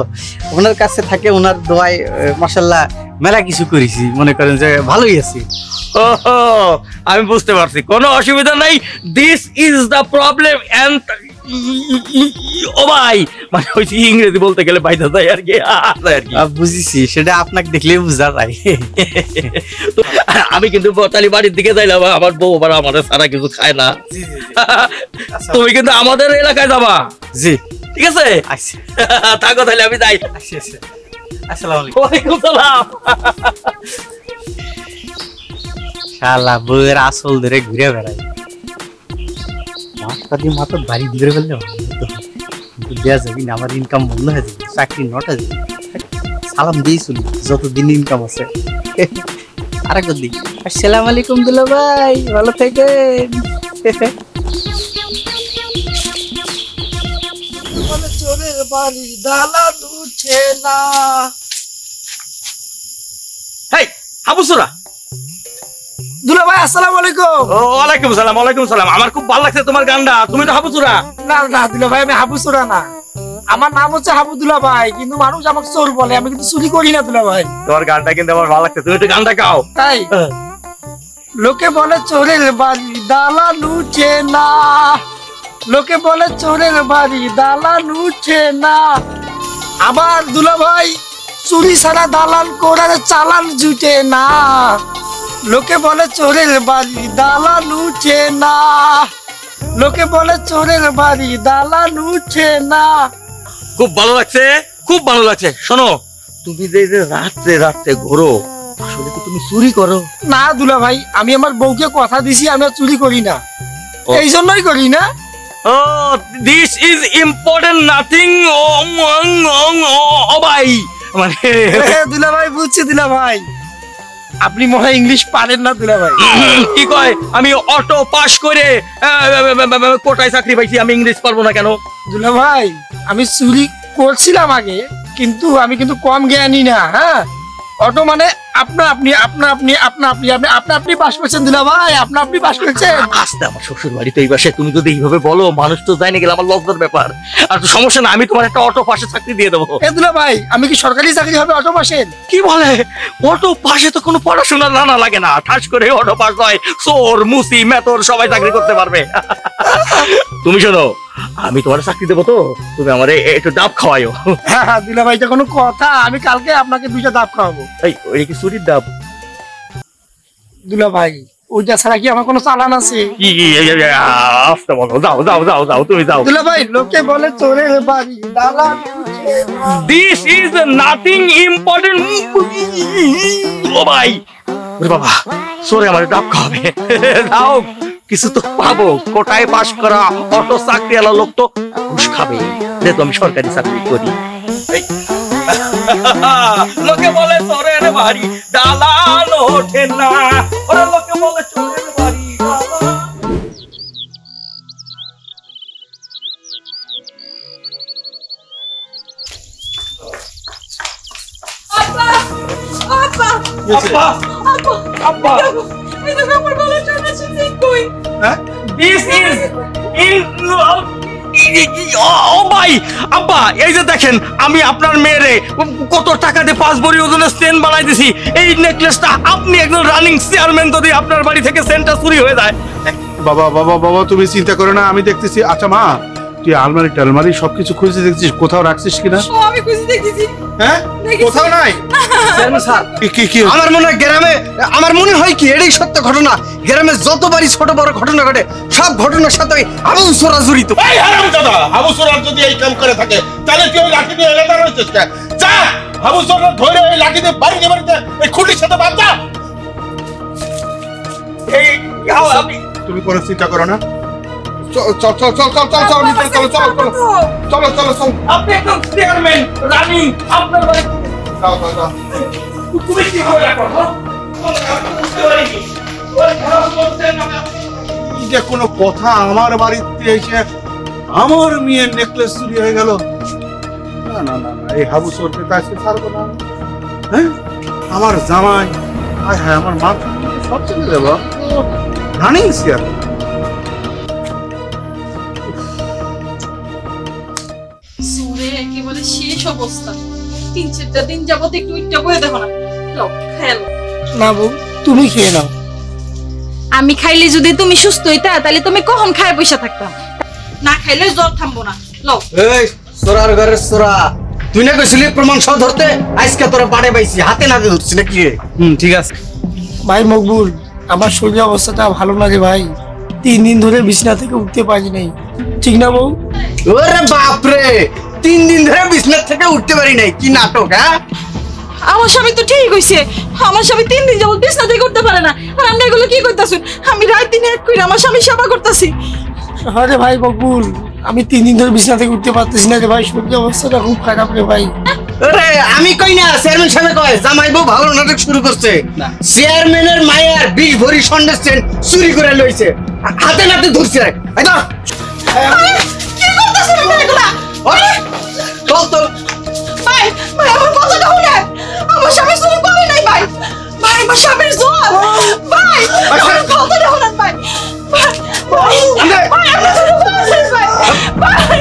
ওনার কাছে থাকে, ওনার দোয়ায় মাশাআল্লাহ মেলা কিছু করেছি, মনে করেন যে ভালোই আছি। আমি বুঝতে পারছি, কোনো অসুবিধা নাই। This is the problem and ও ভাই মানে হচ্ছে ইংরেজি বলতে গেলে বাইরে যায় আর কি। বুঝেছি, সেটা আপনাকে দেখলেই বুঝা যায়। আমি কিন্তু তালি বাড়ির দিকে যাইলাম, আমার বউ আবার আমাদের সারা কিছু খায় না। তুমি কিন্তু আমাদের এলাকায় যাবা। জি ঠিক আছে, থাকো তাহলে আমি যাই। আসসালামু আলাইকুম। ওয়ালাইকুম সালাম। শালা বউয়ের আসল ধরে ঘুরে বেড়াই, মাত্র বাড়ি ধরে ফেললে দেওয়া যাবি না। আমার ইনকাম বন্ধ হয়ে যাবে, চাকরি নটা যাবে। সালাম দিয়েই চলি যতদিন ইনকাম আছে। আরেকবার দিই, আসসালামু আলাইকুম দুলা ভাই, ভালো থাকেন। চোরের বাড়ি দালান উঠে না। হেই হাবুসুরা। দুলা ভাই আসসালামু আলাইকুম। ওয়ালাইকুম সালাম। ওয়ালাইকুম সালাম। আমার খুব ভালো লাগছে তোমার গানটা। তুমি তো হাবুসুরা? না না দুলা ভাই, আমি হাবুসুরা না, আমার নাম হচ্ছে হাবুদুল্লাহ ভাই, কিন্তু মানুষ আমাকে চোর বলে। আমি কিন্তু চুরি করি না দুলা ভাই। তোমার গানটা কিন্তু আমার ভালো লাগছে, তুমি একটু গানটা গাও। তাই লোকে বলে চোরের বাড়ি দালান উঠে না, লোকে বলে চোরের বাড়ি দালান উঠে না। আবার দুলা ভাই চুরি ছাড়া দালান করার চালান জুটে না। লোকে বলে চোরের বাড়ি দালান উঠে না, লোকে বলে চোরের বাড়ি দালান উঠে না। খুব ভালো লাগছে, খুব ভালো লাগছে। শোনো, তুমি যে রাত্রে রাত্রে ঘোরো, আসলে কি তুমি চুরি করো? না দুলা ভাই, আমি আমার বউকে কথা দিছি আমি আর চুরি করি না, এই জন্যই করি না। ও দিস ইজ ইম্পর্টেন্ট নাথিং। ও ভাই মানে দুলা ভাই বুঝছি দুলা ভাই, আপনি মনে হয় ইংলিশ পারেন না দুলা ভাই। কি কয় আমি অটো পাস করে কোটায় চাকরি পাইছি, আমি ইংলিশ পারবো না কেন? দুলা ভাই আমি চুরি করছিলাম আগে, কিন্তু আমি কিন্তু কম জ্ঞানী না। হ্যাঁ, অটো মানে আপনা আপনি আপনা আপনি আপনা আপনি আপনি আপনা আপনি পাস করছেন দুলা ভাই, আপনা আপনি পাস করছেন। আসতে আমার শ্বশুর বাড়িতে এই বাসায় তুমি যদি এইভাবে বলো, মানুষ তো জানে গেলে আমার লজ্জার ব্যাপার। আর তো সমস্যা না, আমি তোমার একটা অটো পাশে চাকরি দিয়ে দেবো। এ দুলা ভাই, আমি কি সরকারি চাকরি হবে অটো পাশের? কি বলে? অটো পাশে তো কোনো পড়াশোনা জানা লাগে না, ঠাস করে অটো পাস হয়, চোর মুসি মেতর সবাই চাকরি করতে পারবে। তুমি শোনো, আমি তোমার চাকরি দেবো তো, তুমি আমার একটু ডাব খাওয়াইও। হ্যাঁ হ্যাঁ দুলা ভাই, এটা কোনো কথা? আমি কালকে আপনাকে 2টা ডাব খাওয়াবো। এই ওই কি চুরির ডাব? দুলা ভাই ওইটা ছাড়া কি আমার কোনো চালান আছে? আসতে বলো, যাও যাও যাও যাও, তুমি যাও। দুলা ভাই লোকে বলে চোরের বাড়ি দালান উঠে না। This is nothing important. ও ভাই, ওরে বাবা, সরে আমার ডাব খাবে। যাও, কিছু তো পাবো। কোটায় পাস করা অটো চাকরি আলা লোক তো ঘুষ খাবে, যেহেতু আমি সরকারি চাকরি করি। লোকে বলে চোরের বাড়ি দালান ওঠে না, ওরা লোকে বলে চোরের বাড়ি দালান। ও ভাই, আব্বা এই যে দেখেন, আমি আপনার মেয়েরে কত টাকা দিয়ে 5 ভরি ওজনের চেন বানাই দিছি। এই নেকলেসটা আপনি একজন রানিং চেয়ারম্যান, যদি আপনার বাড়ি থেকে চেনটা চুরি হয়ে যায়। বাবা বাবা বাবা তুমি চিন্তা করো না, আমি দেখতেছি। আচ্ছা মা, তুই আলমারি টালমারি সবকিছু খুঁজে দেখছিস, কোথাও রাখছিস কিনা? আমি খুঁজে দেখেছি। হ্যাঁ, কোথাও নাই। চেয়ারম্যান স্যার, কি কি আমার মনে হয় গ্রামে, আমার মনে হয় কি এটাই সত্য ঘটনা, গ্রামে যতবারই ছোট বড় ঘটনা ঘটে সব ঘটনার সাথে আবু সোরা জড়িত। এই হারামজাদা, আবু সুরার যদি এই কাম করে থাকে তাহলে তুই ওই লাঠি দিয়ে এলাকা রয়েছিস কেন? যা, আবু সুরার ধরে ওই লাঠি দিয়ে বাড়িতে বাড়িতে এই খুঁটির সাথে বাঁধা। এই আমি তুমি কোনো চিন্তা করো না। চল চল চল চল চল চল চল চল চল চল চলো চলো চল। আপনি একজন চেয়ারম্যান রানিং, আপনার বাড়ি যাও যাও যাও। তুমি কি করে রাখো? যে কোনো কথা, আমার বাড়িতে এসে আমার মেয়ের নেকলেস চুরি হয়ে গেল। না না না না, এই হাবু চোরকে কাছে ছাড়বো না। হ্যাঁ, আমার জামাই, আয় হ্যাঁ, আমার মা সব চলে যাবো। Running chair. সুরে একেবারে শেষ অবস্থা। 3-4 দিন যাবত একটু ইচ্ছা বয়ে দেখো না। লও, খেলো। না বউ, তুমি খেয়ে নাও। আমি খাইলে যদি তুমি সুস্থ হইতা তাহলে তুমি কখন খায় পয়সা থাকতাম, না খাইলে জ্বর থামবো না। লও। এই সোরার ঘরের সোরা, তুই না কইছিলি প্রমাণ সহ ধরতে, আজকে তোরা বাড়ে পাইছি, হাতে নাতে ধরছি নাকি? ঠিক আছে। ভাই মকবুল, আমার শরীর অবস্থাটা ভালো লাগে ভাই। 3 দিন ধরে বিছানা থেকে উঠতে পারি নাই, ঠিক না বউ? ওরে বাপরে, 3 দিন ধরে বিছানা থেকে উঠতে পারি নাই, কি নাটক! হ্যাঁ, আমার স্বামী তো ঠিক হইছে, আমার স্বামী 3 দিন যাবত বিছনা থেকে উঠতে পারে না। আর আপনি এগুলো কি করতেছেন? আমি রাত দিন এক কইরা আমার স্বামী সেবা করতেছি। আরে ভাই মকবুল, আমি 3 দিন ধরে বিছানা থেকে উঠতে পারতেছি না রে ভাই, শরীর অবস্থাটা খুব খারাপ রে ভাই। ওরে আমি কই না, চেয়ারম্যান সাহেব কয় জামাই বউ ভালো নাটক শুরু করছে। চেয়ারম্যানের মায়ের 20 ভরি স্বর্ণের চেন চুরি করে লইছে, হাতে নাতে ধরছে। এই না, কি করতেছেন আপনি এগুলা? চল চল। ভাই, ভাই আমার কথাটা শুনেন। আমার স্বামী চুরি করে নাই ভাই। ভাই, আমার স্বামীর জ্বর। ভাই, আমার কথাটা শুনেন ভাই। ভাই, ভাই, ভাই, আমার চুরি করেছেন ভাই। ভাই।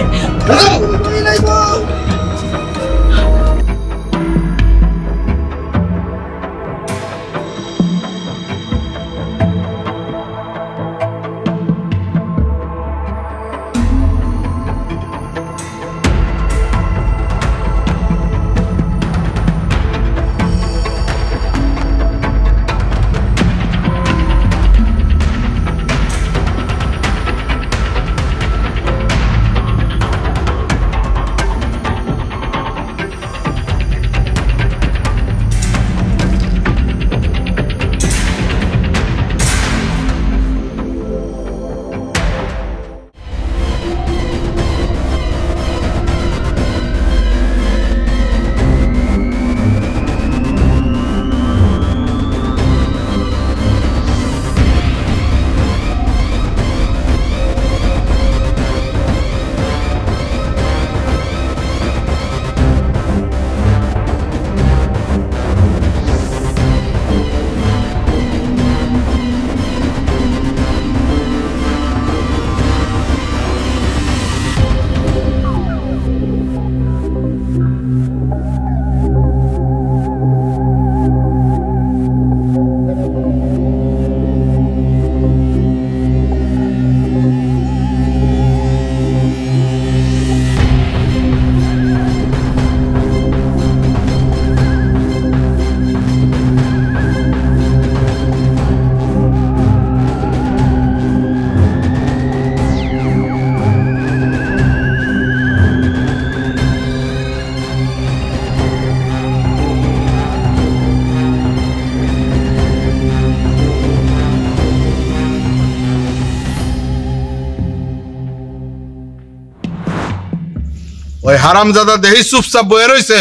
ওই হারামজাদা দেহি চুপচাপ বয়ে রইছে,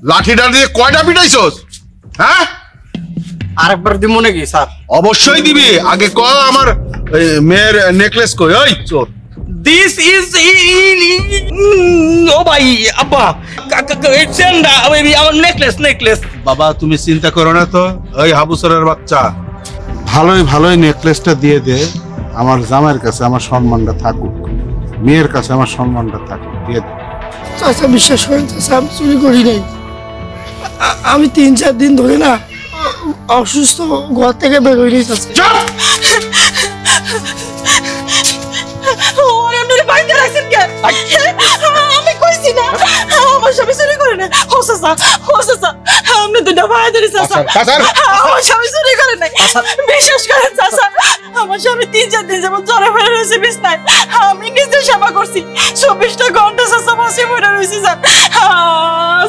লাঠিটা দিয়ে কয়টা পিটাইছস? হ্যাঁ, আরেকবার দিব নাকি স্যার? অবশ্যই দিবি। আগে ক আমার মেয়ের নেকলেস কই? ওই চোর, দিস ইজ ও ভাই আব্বা, চেনটা আমার নেকলেস নেকলেস। বাবা তুমি চিন্তা করো না তো। ওই হাবুসরের বাচ্চা, ভালোই ভালোই নেকলেসটা দিয়ে দে। আমার জামাইয়ের কাছে আমার সম্মানটা থাকুক, মেয়ের কাছে আমার সম্মানটা থাকুক, দিয়ে দে। চাচা বিশ্বাস করেন, চাচা আমি চুরি করি নাই। আমি 3-4 দিন ধরে না অসুস্থ, ঘর থেকে বেরোয়নি চাচা। ওরে আপনি বাইরে রাখছেন কেন? আমি কইছি না আমার স্বামী চুরি করে না। ও চাচা আপনি দুটা ভাই ধরে চাচা, আমার স্বামী চুরি করে নাই। বিশ্বাস করেন চাচা, আমার স্বামী 3-4 দিন যেমন জ্বরে পড়ে রয়েছে বিছনায়, আমি নিজে সেবা করছি। 24টা ঘন্টা চাচা বসে পড়ে রয়েছি স্যার।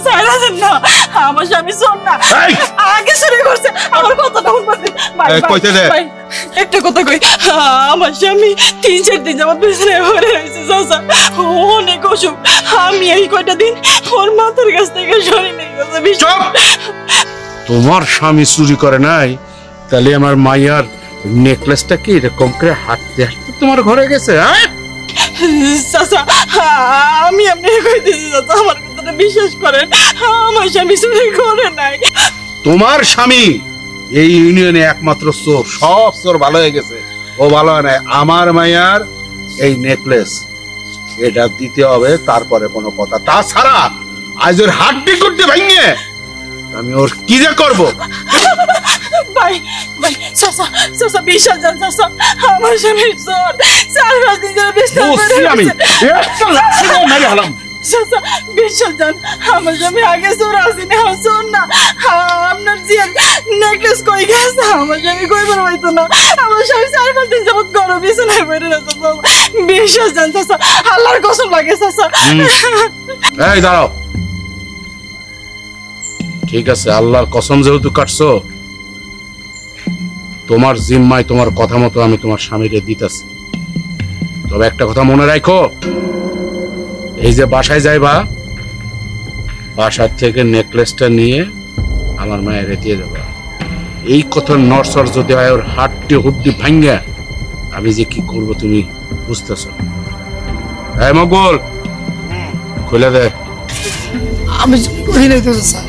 সারা দিন না আমার স্বামী শোন না আগে চুরি করছে। আমার কথাটা শুনবেন ভাই, একটা কথা কই, আমার স্বামী 3-4 দিন যাবত বিছানায় পড়ে রয়েছে চাচা, অনেক অসুখ। আমি এই কয়টা দিন ওর মাথার কাছ থেকে সরে নেই। তোমার স্বামী চুরি করে নাই, তাহলে আমার মাইয়ার নেকলেসটা কি এরকম করে হাঁটতে হাঁটতে তোমার ঘরে গেছে? হ্যাঁ চাচা আমি আপনি কইতেছি চাচা, আমার কথাটা বিশ্বাস করেন, আমার স্বামী চুরি করে নাই। তোমার স্বামী এই ইউনিয়নে একমাত্র চোর, সব চোর ভালো হয়ে গেছে, ও ভালো হয় নাই। আমার মাইয়ার এই নেকলেস এটা দিতে হবে, তারপরে কোনো কথা। তাছাড়া আজ ওর হাড্ডি কুড্ডি ভেঙে আমি ওর কি যে করবো। ভাই চাচা বিশ্বাস জান চাচা, আমার স্বামীর চোর 4-5 দিন ধরে আমি চাচা বিশ্বাস জান, আমার স্বামী আগে চোর আসেনি, চোর না। আপনার জিয়ার নেকলেস কই গেছে, আমার স্বামী কই বের হইতো না। আমার স্বামী 4-5 দিন যাবত গরম বিছানায় পড়ে রয়েছে চাচা। বিশ্বাস জান চাচা, আল্লাহর কসম লাগে চাচা। এই দাঁড়াও, ঠিক আছে আল্লাহর কসম যেহেতু কাটছো, তোমার জিম্মায় তোমার কথা মতো আমি তোমার স্বামীরে দিতেছি। তবে একটা কথা মনে রাখো, এই যে বাসায় যাইবা, বাসার থেকে নেকলেসটা নিয়ে আমার মায়ের দিয়ে যাবা। এই কথার নরসর যদি হয় ওর হাড্ডি হুড্ডি ভাঙ্গা, আমি যে কি করব তুমি বুঝতেছ? এই মকবুল, খুলে দে। আমি চুরি করি নাই তো চাচা,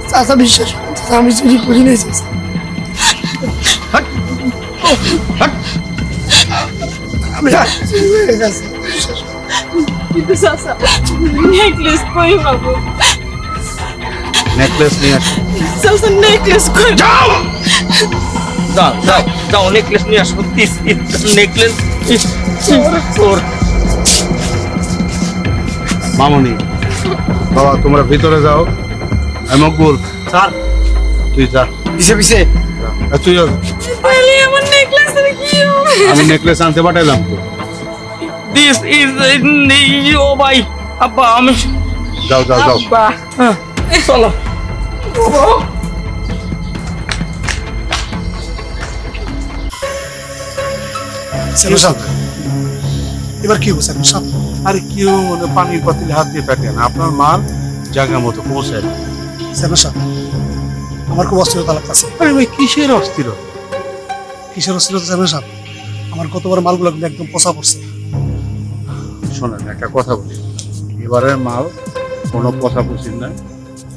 চাচা বিশ্বাস করেন চাচা, আমি চুরি করি নাই চাচা। আমি চুরি করে গেছি, বিশ্বাস করেন। কিন্তু চাচা নেকলেস কই পাবো? নেকলেস নিয়ে আসো। চাচা নেকলেস কই? যাও নেকলেস নিয়ে আসো। নেকলেস মামনি, বাবা তোমরা ভিতরে যাও। মকবুল স্যার তুই যা, পিছে পিছে তুই যা। তাহলে আমার নেকলেস কি হবে? আমি নেকলেস আনতে পাঠাইলাম তো। দিস ইজ ও ভাই আব্বা, আমি যাও চলো। চেয়ারম্যান সাহেব, এবার কি হবে চেয়ারম্যান সাহেব? আরে কেউ মানে পানির পাতিলে হাত দিয়ে থাকেন, আপনার মাল জায়গা মতো পৌঁছায়। চেয়ারম্যান সাহেব, আমার খুব অস্থিরতা লাগতেছে। আরে ভাই কিসের অস্থিরতা? কিসের অস্থিরতা চেয়ারম্যান সাহেব? আমার গতবার মালগুলো কিন্তু একদম পচা পড়ছে। শোনেন একটা কথা বলি, এবারের মাল কোনো কথা বুঝিন না।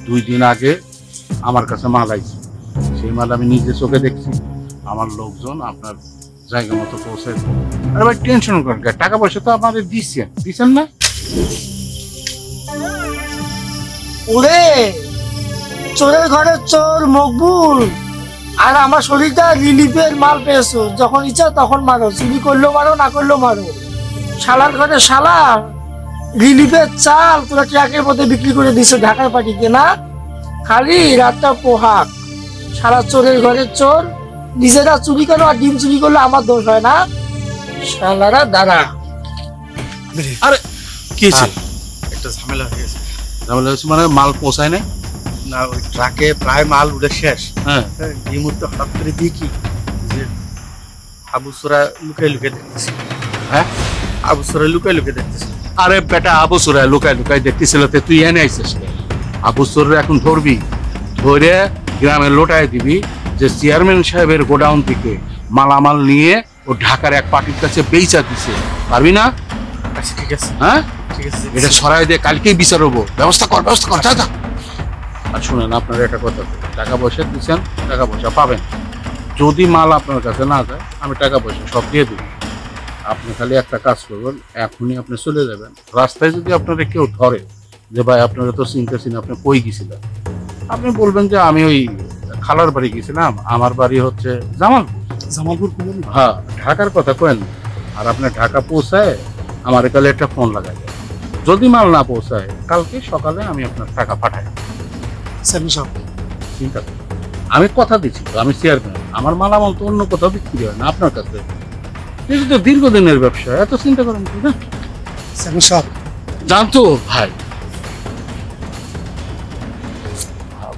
2 দিন আগে আমার কাছে মাল আইছে, সেই মাল আমি নিজে চোখে দেখছি। আমার লোকজন আপনার জায়গা মতো পৌঁছায়। আরে ভাই টেনশন করেন, টাকা পয়সা তো আপনাদের দিচ্ছেন না? ওরে চোরের ঘরে চোর মকবুল, আর আমার শরীরটা রিলিফের মাল পেয়েছো, যখন ইচ্ছা তখন মারো, চুরি করলেও মারো, না করলেও মারো। শালার ঘরে শালা রিলিফের চাল তোরা ট্রাকের মধ্যে বিক্রি করে দিছো ঢাকার পাটিকে না, খালি রাতটা পোহাক। সারা চোরের ঘরে চোর, নিজেরা চুরি করো আর ডিম চুরি করলে আমার দোষ হয় না? শালারা দাঁড়া। আরে কি হয়েছে? একটা ঝামেলা হয়ে গেছে। ঝামেলা হয়েছে মানে মাল পৌঁছায় না? না ওই ট্রাকে প্রায় মাল উঠে শেষ। হ্যাঁ, এই মুহূর্তে হঠাৎ করে দিয়ে কি যে আবু সোরা লুকাই দেখতেছি। হ্যাঁ আবু সোরা লুকাই দেখতেছি। আরে বেটা, আবু সুরা লুকায় দেখতেছিল, তুই এনে আইছিস। আবু সুরা এখন ধরবি, ধরে গ্রামে লোটায় দিবি যে চেয়ারম্যান সাহেবের গোডাউন থেকে মালামাল নিয়ে ও ঢাকার এক পার্টির কাছে বেচা দিছে। পারবি না? আচ্ছা ঠিক আছে, হ্যাঁ ঠিক আছে। এটা সরাই দিয়ে কালকেই বিচার হবো। ব্যবস্থা কর যা। আর শুনেন, আপনার একটা কথা, টাকা পয়সা দিচ্ছেন, টাকা পয়সা পাবেন। যদি মাল আপনার কাছে না যায়, আমি টাকা পয়সা সব দিয়ে দেবো। আপনি খালি একটা কাজ করবেন, এখনই আপনি চলে যাবেন। রাস্তায় যদি আপনারা কেউ ধরে যে ভাই আপনারা তো চিন্তা আপনি কই গেছিলেন, আপনি বলবেন যে আমি ওই খালার বাড়ি গেছিলাম, আমার বাড়ি হচ্ছে জামালপুর। জামালপুর কোন হ্যাঁ, ঢাকার কথা কেন? আর আপনি ঢাকা পৌঁছায় আমার কালে একটা ফোন লাগাই দেন। যদি মাল না পৌঁছায় কালকে সকালে আমি আপনার টাকা পাঠাই। চেয়ারম্যান সাহেব, চিন্তা করুন, আমি কথা দিচ্ছি তো, আমি চেয়ারম্যান, আমার মালামাল তো অন্য কোথাও বিক্রি হয় না, আপনার কাছে। এটা তো দীর্ঘদিনের ব্যবসা, এত চিন্তা করেন কি না? চেয়ারম্যান সাহেব, জানতো ভাই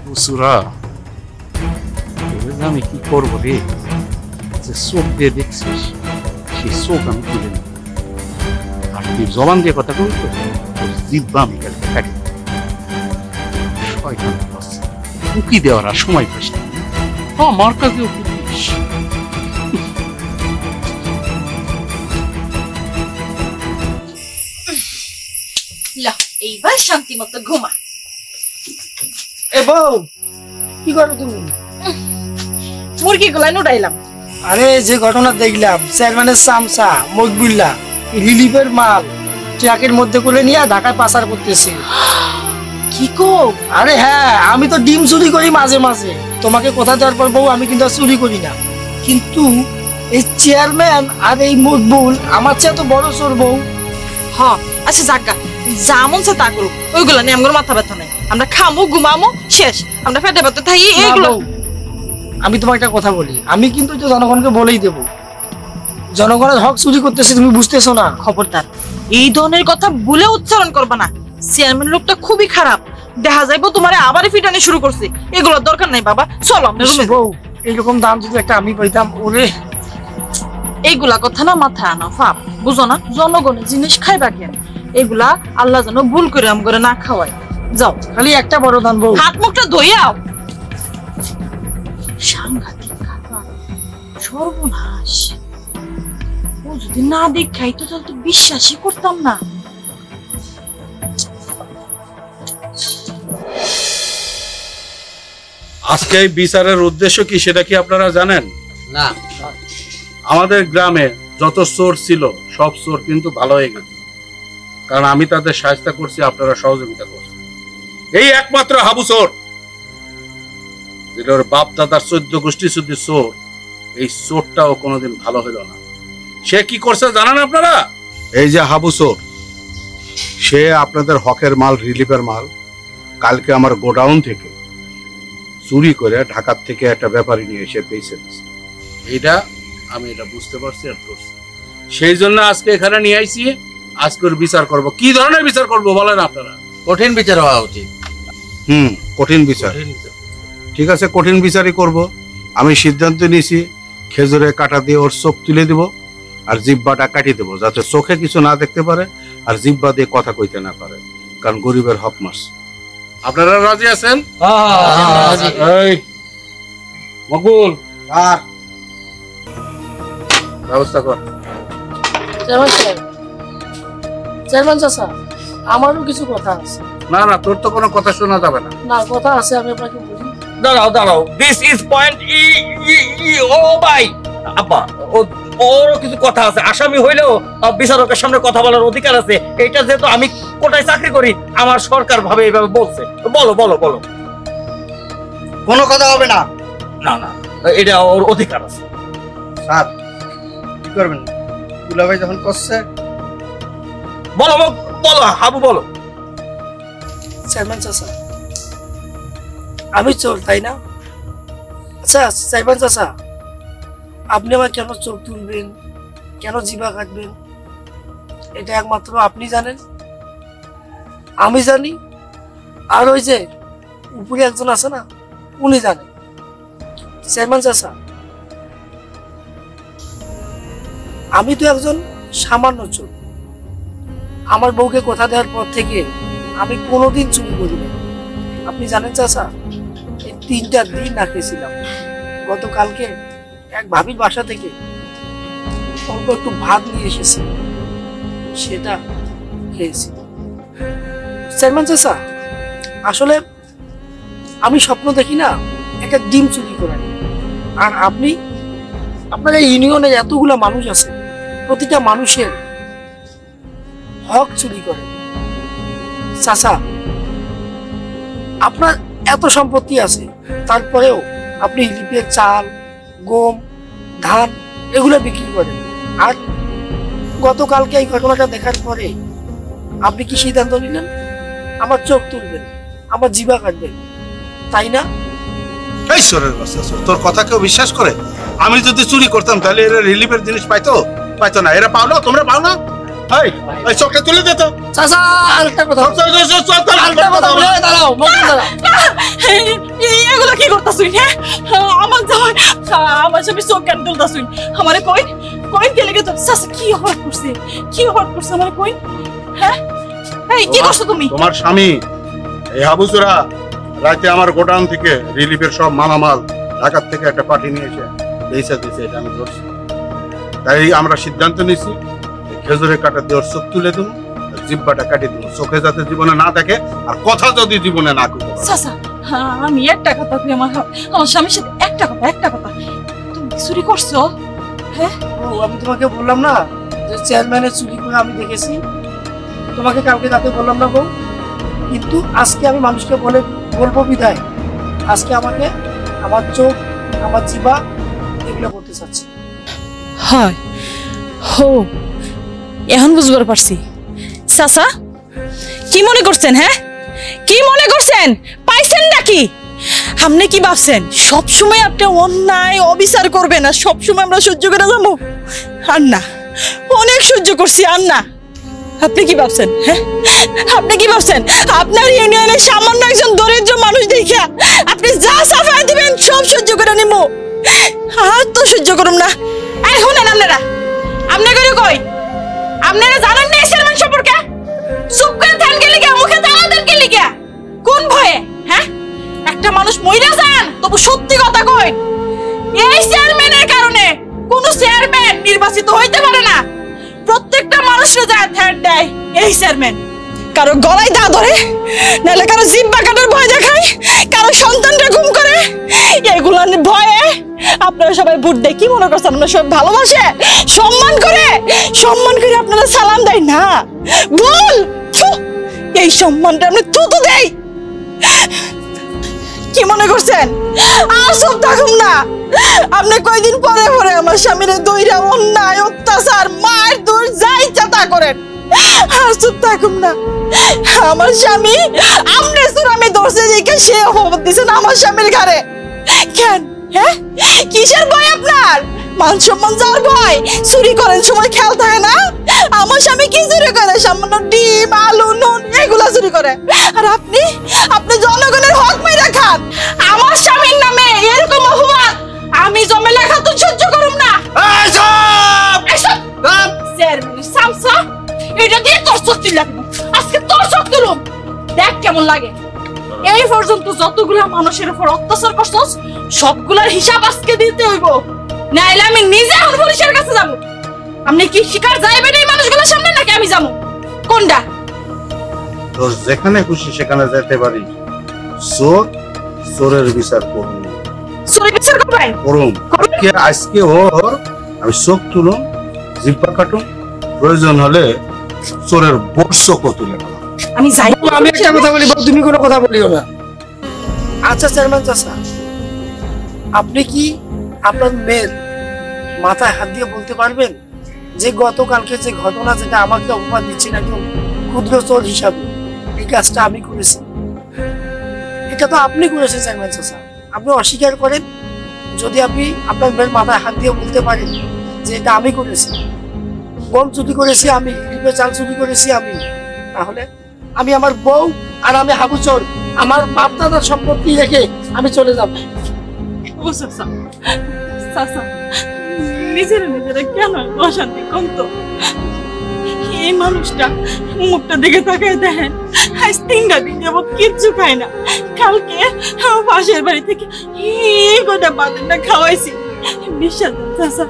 বুসুরা, আমি কি করবো রে? যে চোখ দিয়ে দেখছিস সেই চোখ আমি তুলে নেব, আর তুই জবান দিয়ে কথা বলতো তোর জিব্বা আমি কালকে কাটি শয়তান বাচ্চা, উকি দেওয়ার আর সময় পাস না। আমার কাছেও পুলিশ। এইবার শান্তি মতো ঘুমা। এ বউ, কি করো তুমি? মুরগি গুলা উড়াইলাম। আরে যে ঘটনা দেখলাম, চেয়ারম্যানের চামচা মকবুল্লাহ রিলিফের মাল ট্রাকের মধ্যে করে নিয়ে ঢাকায় পাচার করতেছে। কি কো? আরে হ্যাঁ, আমি তো ডিম চুরি করি মাঝে মাঝে, তোমাকে কথা দেওয়ার পর বউ আমি কিন্তু আর চুরি করি না। কিন্তু এই চেয়ারম্যান আর এই মকবুল আমার চেয়ে তো বড় চোর বউ। হ, আচ্ছা জাগা, যা মন চা তা করুক, ওইগুলা নিয়ে আমার মাথা ব্যথা নাই। আমরা খামো ঘুমামো, শেষ। আমরা পেটে ব্যথা থাকি না এইগুলো। বউ, আমি তোমার একটা কথা বলি, আমি কিন্তু তো জনগণকে বলেই দেবো, জনগণের হক চুরি করতেছে, তুমি বুঝতেছো না? খবরদার এই ধরনের কথা ভুলে উচ্চারণ করবা না। চেয়ারম্যান লোকটা খুবই খারাপ, দেখা যাইবো তোমারে আবারই ফিটানি শুরু করছে। এগুলোর দরকার নাই বাবা, চলো আমরা রুমে যাই। বউ, এইরকম দাম যদি একটা আমি পাইতাম, ওরে। এইগুলা কথা না মাথায় আনো ফাপ, বুঝো না? জনগণের জিনিস খাইবা কেন? এগুলা আল্লাহ যেন ভুল করে আম করে না খাওয়ায়। যাও, খালি একটা বড় দান বউ। হাত মুখটা ধুইয়াও। সাংঘাতিক খাবার, সর্বনাশ। ও যদি না দেখাইতো তাহলে তো বিশ্বাসই করতাম না। আজকে এই বিচারের উদ্দেশ্য কি সেটা কি আপনারা জানেন? না। আমাদের গ্রামে যত চোর ছিল সব চোর কিন্তু ভালো হয়ে গেছে, কারণ আমি তাদের সাহায্য করছি, আপনারা সহযোগিতা করছেন। এই একমাত্র হাবু চোর, যেটার বাপ দাদার 14 গোষ্ঠী শুদ্ধ চোর, এই চোরটাও কোনোদিন ভালো হইল না। সে কি করছে জানেন আপনারা? এই যে হাবু চোর, সে আপনাদের হকের মাল, রিলিফের মাল কালকে আমার গোডাউন থেকে চুরি করে ঢাকার থেকে একটা ব্যাপারী নিয়ে এসে পেয়েছে। এইটা আমি এটা বুঝতে পারছি আর করছি, সেই জন্য আজকে এখানে নিয়ে আইছি। আজকের বিচার করব। কি ধরনের বিচার করব বলেন আপনারা? কঠিন বিচার হওয়া উচিত। কঠিন বিচার। ঠিক আছে, কঠিন বিচারই করব। আমি সিদ্ধান্ত নিয়েছি, খেজুরে কাটা দিয়ে ওর চোখ তুলে দিব আর জিব্বাটা কাটিয়ে দেবো, যাতে চোখে কিছু না দেখতে পারে আর জিব্বা দিয়ে কথা কইতে না পারে, কারণ গরিবের হক মারছে। আপনারা রাজি আছেন? এই মকবুল, আর ব্যবস্থা কর। চেয়ারম্যান সাহেব, চেয়ারম্যান চাচা, আমারও কিছু কথা আছে। না না, তোর তো কোনো কথা শোনা যাবে না। না, কথা আছে, আমি আপনাকে বলি। দাঁড়াও দাঁড়াও, দিস ইজ পয়েন্ট ও ভাই আব্বা, ওরও কিছু কথা আছে। আসামি হইলেও বিচারকের সামনে কথা বলার অধিকার আছে। এটা যেহেতু আমি কোটায় চাকরি করি, আমার সরকার ভাবে এইভাবে বলছে। বলো বলো বলো। কোনো কথা হবে না। না না, এটা ওর অধিকার আছে। স্যার কি করবেন? দুলাভাই যখন করছে, বলো বলো হাবু বলো। চেয়ারম্যান চাচা, আমি চোর, তাই না? আচ্ছা চেয়ারম্যান চাচা, আপনি আমার কেন চোখ তুলবেন, কেন জিভা কাটবেন, এটা একমাত্র আপনি জানেন, আমি জানি, আর ওই যে উপরে একজন আছে না, উনি জানেন। চেয়ারম্যান চাচা, আমি তো একজন সামান্য চোর। আমার বউকে কথা দেওয়ার পর থেকে আমি কোনোদিন চুরি করি না। আপনি জানেন চাচা, এই 3টা দিন না খেয়েছিলাম। গতকালকে এক ভাবির বাসা থেকে অল্প একটু ভাত নিয়ে এসেছি, সেটা খেয়েছি। চেয়ারম্যান চাচা, আসলে আমি স্বপ্ন দেখি না একটা ডিম চুরি করেন, আর আপনি আপনার এই ইউনিয়নে এতগুলা মানুষ আছে, প্রতিটা মানুষের হক চুরি করে। চাচা, আপনার এত সম্পত্তি আছে, তারপরেও আপনি লিপের চাল, গম, ধান এগুলো বিক্রি করেন। আর গতকালকে এই ঘটনাটা দেখার পরে আপনি কি সিদ্ধান্ত নিলেন? আমার চোখ তুলবেন, আমার জিভা কাটবেন, তাই না? এই চোরের বাচ্চা চোর, তোর কথা কেউ বিশ্বাস করে? আমি যদি চুরি করতাম তাহলে এরা রিলিফের জিনিস পাইতো না। এরা পাও না, তোমরা পাও না? এই চোখটা তুলে দে তো। চাচা আরেকটা কথা, আরেকটা কথা বলে দাঁড়াও, এগুলো কি করতাছুই? হ্যাঁ, আমার জামাই আমার স্বামী চোখ কেন তুলতাছুই? আমারে কইন কে লেগে তো চাচা কি হট করছে আমারে কইন। হ্যাঁ, এই কি করছো তুমি? তোমার স্বামী এই হাবুচোরা রাতে আমার গোডাউন থেকে রিলিফের সব মালামাল ঢাকার থেকে একটা পার্টি নিয়ে এসে দিয়েছে, এটা আমি ধরছি। তাই আমরা সিদ্ধান্ত নিয়েছি খেজুরের কাটা দিয়ে ওর চোখ তুলে দেবো, জিব্বাটা কাটিয়ে দেবো, চোখে যাতে জীবনে না দেখে, আর কথা যদি জীবনে না কই। চাচা আমি একটা কথা কই, আমার স্বামীর সাথে একটা কথা, তুমি চুরি করছো? হ্যাঁ, আমি তোমাকে বললাম না যে চেয়ারম্যানের চুরি করে আমি দেখেছি? তোমাকে কালকে রাতে বললাম না বউ? কিন্তু আজকে আমি মানুষকে বলবো বিদায়, আজকে আমাকে আমার চোখ, আমার জিভা এগুলো করতে চাচ্ছি। হয় হো, এখন বুঝবার পারছি। চাচা কি মনে করছেন? হ্যাঁ, কি মনে করছেন? পাইছেন নাকি? আপনি কি ভাবছেন সবসময় আপনি অন্যায় অবিচার করবেন আর সবসময় আমরা সহ্য করে যাবো? আর না, অনেক সহ্য করছি, আর না। আপনি কি ভাবছেন? হ্যাঁ, আপনি কি ভাবছেন আপনার ইউনিয়নের সামান্য একজন দরিদ্র মানুষ দেখিয়া আপনি যা সাফাই দিবেন সব সহ্য করে নিব? আর তো সহ্য করুম না। এই শুনেন, আপনারা কই? আপনারা জানেন না চেয়ারম্যান সম্পর্কে? চুপ করে ধান গেলে গিয়া মুখে তালা দেন গেলে গিয়া কোন ভয়ে? হ্যাঁ, একটা মানুষ মইরা যান তবু সত্যি কথা কই। এই চেয়ারম্যানের কারণে কোন চেয়ারম্যান নির্বাচিত হইতে পারে না। প্রত্যেকটা মানুষের যায় থ্যাট দেয় এই চেয়ারম্যান। কারো গলায় দা ধরে, নাহলে কারো জিব্বা কাটার ভয় দেখায়, কারো সন্তানরা গুম করে। এগুলোর ভয়ে আপনারা সবাই ভোট দেয়। কি মনে করছেন আমরা সব ভালোবাসে সম্মান করে আপনারা সালাম দেয় না? ভুল। এই সম্মানটা আমরা তুতু দেই। কি মনে করছেন আর সব থাকুম না? আপনি কয়দিন পরে আমার স্বামীর দইরা অন্যায় অত্যাচার মায়ের দূর যাই চাতা করেন, আর চুপ থাকুম না। আমার স্বামী আমনে সুরামে ধরছে দেখে সে অপবাদ দিছেন আমার স্বামীর ঘরে। কেন? হ্যাঁ, কিসের ভয় আপনার? মান সম্মান যাওয়ার ভয়? চুরি করেন সময় খেয়াল থাকে না? আমার স্বামী কি চুরি করে? সামান্য ডিম, আলু, নুন এগুলা চুরি করে। আর আপনি জনগণের হক মেরে খান। আমার স্বামীর নামে এরকম অপবাদ আমি জমে লেখা তো সহ্য করুম না। এটা দিয়ে তোর শক্তি লাগবে, আজকে তোর শক্তি লুম, দেখ কেমন লাগে। এই পর্যন্ত যতগুলা মানুষের উপর অত্যাচার করছস সবগুলার হিসাব আজকে দিতে হইব, নাইলে আমি নিজে এখন পুলিশের কাছে যাবো। আপনি কি শিকার যাইবেন এই মানুষগুলোর সামনে, নাকি আমি যাবো? কোনটা? তোর যেখানে খুশি সেখানে যেতে পারিস। চোরের বিচার করুন, চোরের বিচার করবেন? করুন। আজকে ওর আমি চোখ তুলুন, জিব্বা কাটুন, প্রয়োজন হলে চোরের বর্ষক তুলে নেব। আমি যাই। আমি একটা কথা বলি, তুমি কোনো কথা বলিও না। আচ্ছা চেয়ারম্যান চাচা, আপনি কি আপনার মেয়ের মাথায় হাত দিয়ে বলতে পারবেন যে গতকালকে যে ঘটনা, যেটা আমাকে অপবাদ দিচ্ছেন একদম ক্ষুদ্র চোর হিসাবে, এই কাজটা আমি করেছি? এটা তো আপনি করেছেন চেয়ারম্যান চাচা, আপনি অস্বীকার করেন। যদি আপনি আপনার মেয়ের মাথায় হাত দিয়ে বলতে পারেন যে এটা আমি করেছি, গম চুরি করেছি আমি, ডিপে চাল চুরি করেছি আমি, তাহলে আমি আমার বউ আর আমি হাবুচোর আমার বাপ দাদার সম্পত্তি রেখে আমি চলে যাব। নিজেরা কেন অশান্তি কমতো? এই মানুষটা মুখটা দিকে তাকায় দেখেন, আজ 3টা দিন যাবত কিচ্ছু খায় না। কালকে পাশের বাড়ি থেকে এই গোটা বাদামটা খাওয়াইছি। বিশ্বাস চাচা,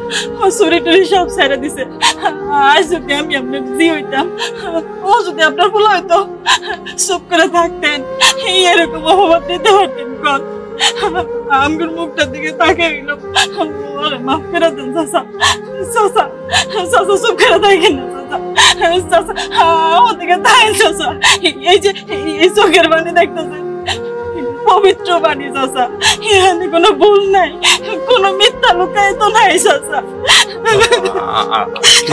শরীর টরি সব ছেড়ে দিছে। আজ যদি আমি আপনার জি হইতাম, ও যদি আপনার ফুল হইতো, চুপ করে থাকতেন, এরকম অপবাদ দিতে পারতেন? কন আমার মুখটার দিকে তাকিয়ে গেল। মাফ করে দেন চাচা, চাচা চাচা চুপ করে থাকেন না চাচা, চাচা আমার দিকে তাই চাচা, এই যে এই চোখের পানি দেখতেছেন, পবিত্র বাড়ি চাচা, এখানে কোনো ভুল নাই, কোনো মিথ্যা লুকায় তো নাই চাচা।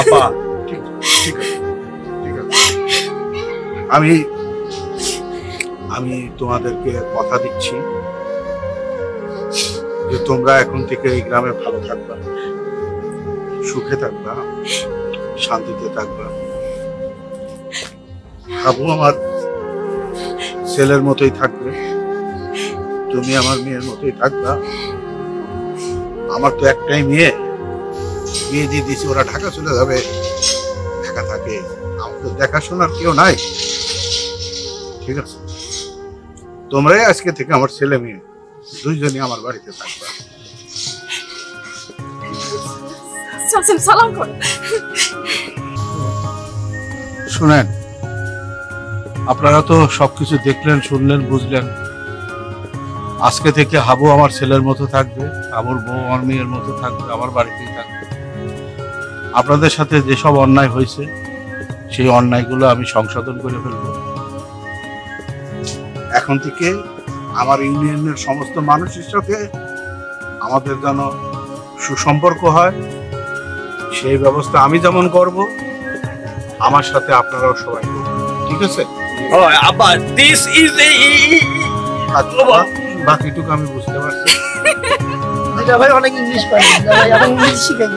আপা, ঠিক ঠিক আছে, ঠিক আছে। আমি তোমাদেরকে কথা দিচ্ছি যে তোমরা এখন থেকে এই গ্রামে ভালো থাকবা, সুখে থাকবা, শান্তিতে থাকবা। হাবু আমার ছেলের মতোই থাকবে, তুমি আমার মেয়ের মতোই থাকবা। আমার তো একটাই মেয়ে, বিয়ে দিয়ে দিয়েছি, ওরা ঢাকা চলে যাবে, ঢাকা থাকে, আমার তো দেখাশোনার কেউ নাই। ঠিক আছে, তোমরাই আজকে থেকে আমার ছেলে মেয়ে দুইজনই আমার বাড়িতে থাকবা। সালাম কর। শুনেন, আপনারা তো সবকিছু দেখলেন, শুনলেন, বুঝলেন। আজকে থেকে হাবু আমার ছেলের মতো থাকবে, আমার বউ আমার মেয়ের মতো থাকবে, আমার বাড়িতেই থাকবে। আপনাদের সাথে যেসব অন্যায় হয়েছে সেই অন্যায়গুলো আমি সংশোধন করে ফেলবো। এখন থেকে আমার ইউনিয়নের সমস্ত মানুষের সাথে আমাদের যেন সুসম্পর্ক হয়, সেই ব্যবস্থা আমি যেমন করব, আমার সাথে আপনারাও সবাই করবেন। ঠিক আছে? আব্বা, দিস ইজ বাকিটুকু আমি বুঝতে পারছি। ভাই অনেক ইংলিশ পারে, এখন ইংলিশ শিখে